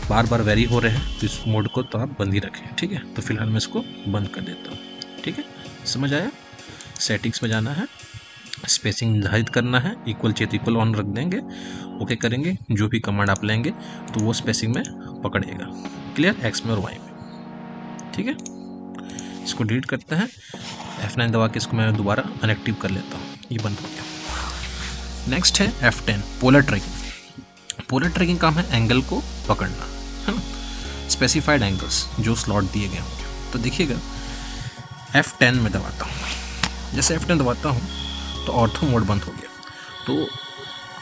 [SPEAKER 1] बार बार वेरी हो रहे हैं तो इस मोड को तो आप बंद ही रखें, ठीक है। तो फिलहाल मैं इसको बंद कर देता हूँ, ठीक है। समझ आया। सेटिंग्स में जाना है, स्पेसिंग निर्धारित करना है, इक्वल चाहिए तो इक्वल ऑन रख देंगे, ओके करेंगे। जो भी कमांड आप लेंगे तो वो स्पेसिंग में पकड़ेगा। क्लियर, एक्स में और वाई में, ठीक है। इसको डिलीट करते हैं, F9 दबा के इसको मैं दोबारा अनएक्टिव कर लेता हूँ, ये बंद हो गया। नेक्स्ट है F10, polar trekking. Polar trekking काम है एंगल को पकड़ना, है ना, स्पेसिफाइड एंगल्स जो स्लॉट दिए गए होंगे। तो देखिएगा F10 में दबाता हूँ, जैसे F10 दबाता हूँ तो ऑर्थो मोड बंद हो गया। तो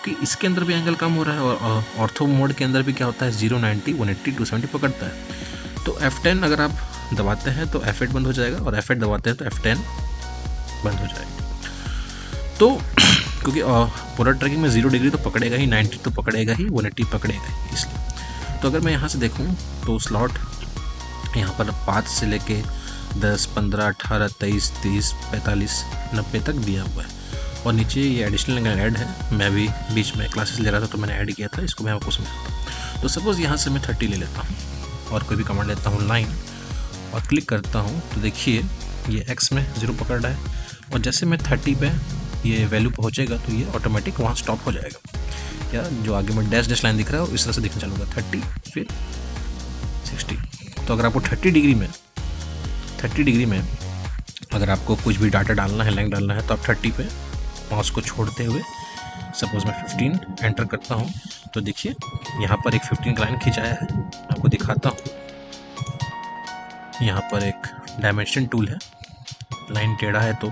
[SPEAKER 1] कि इसके अंदर भी एंगल कम हो रहा है और ऑर्थो मोड के अंदर भी क्या होता है, 0, 90, 180, 270 पकड़ता है। तो F10 अगर आप दबाते हैं तो F8 बंद हो जाएगा, और F8 दबाते हैं तो F10 बंद हो जाएगा। तो क्योंकि पोलर ट्रैकिंग में 0 डिग्री तो पकड़ेगा ही, 90 तो पकड़ेगा ही, 180 पकड़ेगा ही, इसलिए। तो अगर मैं यहाँ से देखूँ तो स्लॉट यहाँ पर 5 से लेके 10, 15, 18, 23, 30, 45, 90 तक दिया हुआ है। और नीचे ये एडिशनल ऐड है, मैं भी बीच में क्लासेस ले रहा था तो मैंने ऐड किया था, इसको मैं आपको समझाता हूँ। तो सपोज़ यहाँ से मैं 30 ले लेता हूँ और कोई भी कमांड लेता हूँ लाइन और क्लिक करता हूँ, तो देखिए ये x में 0 पकड़ रहा है, और जैसे मैं 30 पे ये वैल्यू पहुँचेगा तो ये ऑटोमेटिक वहाँ स्टॉप हो जाएगा। या जो आगे में डैश लाइन दिख रहा है वो इस तरह से दिखना चालू होगा, 30 फिर 60। तो अगर आपको 30 डिग्री में अगर आपको कुछ भी डाटा डालना है, लाइन डालना है, तो आप 30 पे माउस को छोड़ते हुए सपोज मैं 15 एंटर करता हूँ, तो देखिए यहाँ पर एक 15 का लाइन खिंचाया है, आपको दिखाता हूँ। यहाँ पर एक डायमेंशन टूल है, लाइन टेढ़ा है तो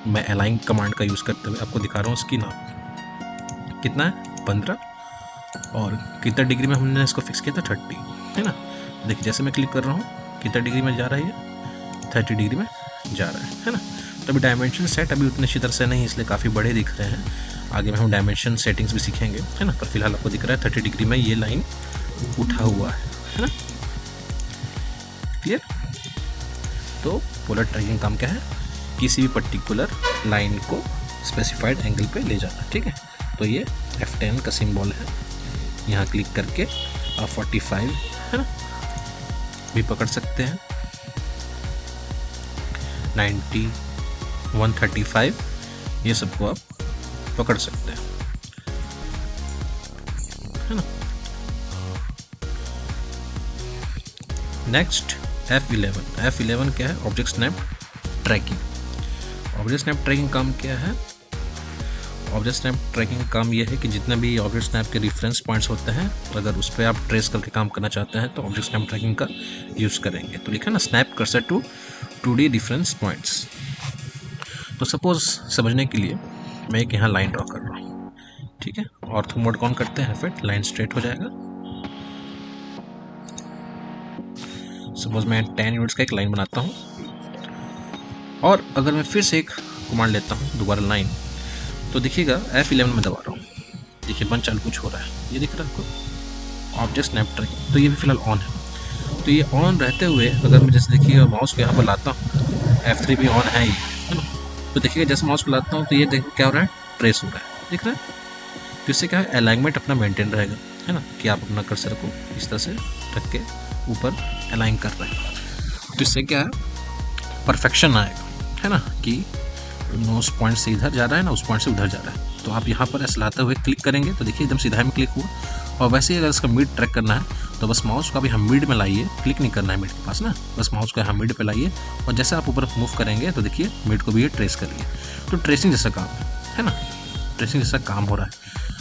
[SPEAKER 1] मैं अलाइन कमांड का यूज़ करते हुए आपको दिखा रहा हूँ। इसकी नाप कितना है, 15, और कितना डिग्री में हमने इसको फिक्स किया था, 30, है ना। देखिए जैसे मैं क्लिक कर रहा हूँ कितना डिग्री में जा रहा है, ये 30 डिग्री में जा रहा है ना। तो अभी डायमेंशन सेट अभी उतने अच्छी तरह से नहीं, इसलिए काफ़ी बड़े दिख रहे हैं। आगे में हम डायमेंशन सेटिंग्स भी सीखेंगे, है ना। पर फिलहाल आपको दिख रहा है 30 डिग्री में ये लाइन उठा हुआ है ना। क्लियर। तो पोलर ट्रैकिंग काम क्या है, किसी भी पर्टिकुलर लाइन को स्पेसिफाइड एंगल पे ले जाना, ठीक है। तो ये F10 का सिंबल है, यहाँ क्लिक करके आप 45, है ना, भी पकड़ सकते हैं, 90, 135, ये सबको आप पकड़ सकते हैं। है ना। नेक्स्ट F11 क्या है? Object snap tracking. Object snap tracking काम क्या है? ऑब्जेक्ट स्नैप ट्रैकिंग का काम यह है कि जितना भी ऑब्जेक्ट स्नैप के रेफरेंस पॉइंट्स होते हैं, अगर उस पर आप ट्रेस करके काम करना चाहते हैं तो ऑब्जेक्ट स्नैप ट्रैकिंग का यूज़ करेंगे। तो लिखा ना, snap cursor to 2D reference points. तो सपोज समझने के लिए मैं एक यहाँ लाइन ड्रॉ कर रहा हूँ, ठीक है। ऑर्थो मोड ऑन करते हैं, फिर लाइन स्ट्रेट हो जाएगा। सपोज मैं 10 यूनिट्स का एक लाइन बनाता हूँ, और अगर मैं फिर से एक कमांड लेता हूँ दोबारा लाइन, तो देखिएगा F11 में दबा रहा हूँ, देखिए बन चालू कुछ हो रहा है, ये दिख रहा है आपको ऑब्जेक्ट स्नैप ट्रैकिंग। तो ये भी फिलहाल ऑन है। तो ये ऑन रहते हुए अगर मैं जैसे देखिएगा माउस को यहाँ पर लाता हूँ, F3 भी ऑन है ये, है ना। तो देखिएगा जैसे माउस को लाता हूँ तो ये देखिए क्या हो रहा है, ट्रेस हो रहा है, दिख रहा है। तो इससे क्या है, अलाइनमेंट अपना मेंटेन रहेगा, है ना, कि आप अपना कर्सर को इस तरह से रख के ऊपर अलाइन कर रहे हैं। तो इससे क्या है, परफेक्शन आएगा, है ना, कि उस पॉइंट से इधर जा रहा है ना, उस पॉइंट से उधर जा रहा है। तो आप यहाँ पर ऐसे लाते हुए क्लिक करेंगे तो देखिए एकदम सीधा में क्लिक हुआ। और वैसे ही अगर इसका मिड ट्रैक करना है तो बस माउस को अभी हम मिड में लाइए, क्लिक नहीं करना है मिड के पास ना, बस माउस को यहाँ मिड पे लाइए, और जैसे आप ऊपर मूव करेंगे तो देखिए मिड को भी ये ट्रेस करिए। तो ट्रेसिंग जैसा काम है ना, ट्रेसिंग जैसा काम हो रहा है।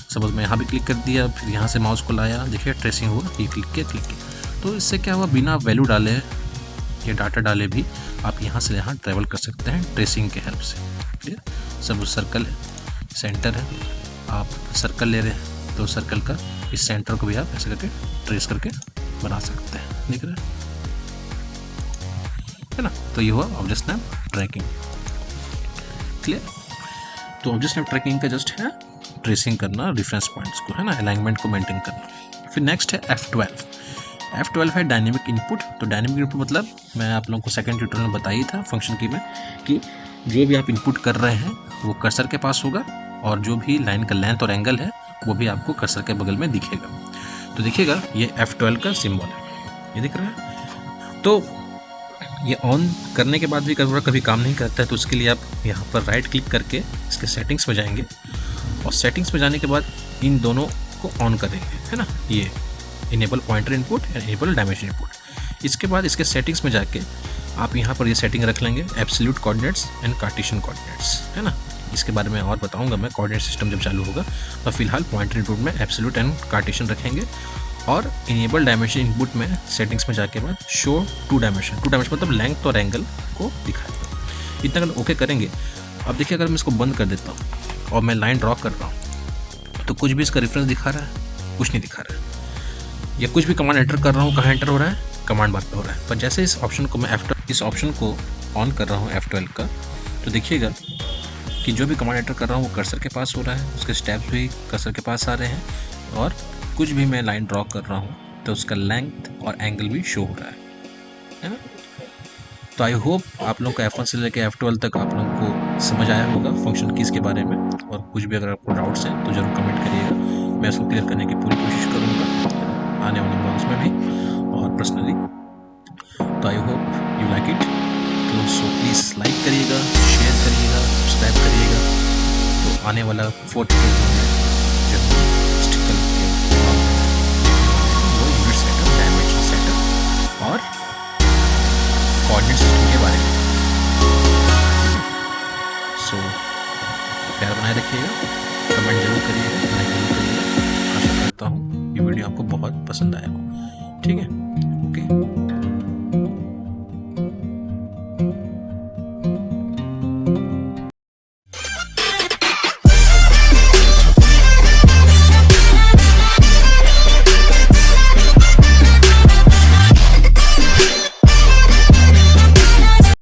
[SPEAKER 1] सपोज मैं यहाँ भी क्लिक कर दिया, फिर यहाँ से माउस को लाया, देखिए ट्रेसिंग हुआ, ये क्लिक किया। तो इससे क्या हुआ, बिना वैल्यू डाले या डाटा डाले भी आप यहाँ से यहाँ ट्रैवल कर सकते हैं ट्रेसिंग के हेल्प से। क्लियर। सब सर्कल है, सेंटर है, आप सर्कल ले रहे हैं तो सर्कल का इस सेंटर को भी आप ऐसे करके ट्रेस करके बना सकते हैं, दिख रहा है ना। तो ये हुआ ऑब्जेक्ट स्नैप ट्रैकिंग। क्लियर। तो ऑब्जेक्ट स्नैप ट्रैकिंग का जस्ट है ट्रेसिंग करना रेफरेंस पॉइंट्स को, है ना, अलाइनमेंट को मेंटेन करना। फिर नेक्स्ट है F12 है डायनेमिक इनपुट। तो डायनेमिक इनपुट मतलब मैं आप लोगों को सेकंड ट्यूटोरियल में बताया था फंक्शन की में, कि जो भी आप इनपुट कर रहे हैं वो कर्सर के पास होगा, और जो भी लाइन का लेंथ और एंगल है वो भी आपको कर्सर के बगल में दिखेगा। तो देखिएगा ये F12 का सिंबल है, ये दिख रहा है। तो ये ऑन करने के बाद भी कभी काम नहीं करता है, तो उसके लिए आप यहाँ पर राइट क्लिक करके इसके सेटिंग्स में जाएंगे, और सेटिंग्स में जाने के बाद इन दोनों को ऑन करेंगे, है ना, ये enable pointer input and enable dimension input. इसके बाद इसके सेटिंग्स में जाके आप यहाँ पर ये सेटिंग रख लेंगे, absolute coordinates and Cartesian coordinates, है ना। इसके बारे में और बताऊंगा मैं कोऑर्डिनेट सिस्टम जब चालू होगा। तो फिलहाल पॉइंटर इनपुट में एब्सोल्यूट एंड कार्टेशियन रखेंगे, और इनेबल डायमेंशन इनपुट में सेटिंग्स में जाके बाद शो 2 डायमेंशन मतलब लेंथ और एंगल को दिखाएगा। इतना अगर ओके करेंगे, अब देखिए अगर मैं इसको बंद कर देता हूँ और मैं लाइन ड्रॉ कर रहा हूँ, तो कुछ भी इसका रेफरेंस दिखा रहा है? कुछ नहीं दिखा रहा है। या कुछ भी कमांड एंटर कर रहा हूँ, कहाँ एंटर हो रहा है? कमांड बार पे हो रहा है। पर जैसे इस ऑप्शन को मैं इस ऑप्शन को ऑन कर रहा हूँ F12 का, तो देखिएगा कि जो भी कमांड एंटर कर रहा हूँ वो कर्सर के पास हो रहा है, उसके स्टेप्स भी कर्सर के पास आ रहे हैं, और कुछ भी मैं लाइन ड्रॉ कर रहा हूँ तो उसका लेंथ और एंगल भी शो हो रहा है ना। तो आई होप आप लोग को F1 से लेकर F12 तक आप लोग को समझ आया होगा फंक्शन कीज़ के बारे में। और कुछ भी अगर आपको डाउट्स हैं तो ज़रूर कमेंट करिएगा, मैं उसको क्लियर करने की पूरी कोशिश करूँगा आने वाले ब्लॉग्स में भी और पर्सनली। तो I hope you like it, तो सो प्लीज़ लाइक करिएगा, शेयर करिएगा, सब्सक्राइब करिएगा। तो आने वाला 4th वीडियो में जो स्टिकर वो यूनिट सेटअप, डायमेंशन सेटअप और कोऑर्डिनेट सिस्टम के बारे में। सो प्यार बनाए रखिएगा, कमेंट जरूर करिएगा, लाइक जरूर करिएगा। आशा करता हूँ ये वीडियो आपको बहुत पसंद आया हो। ठीक है, ओके।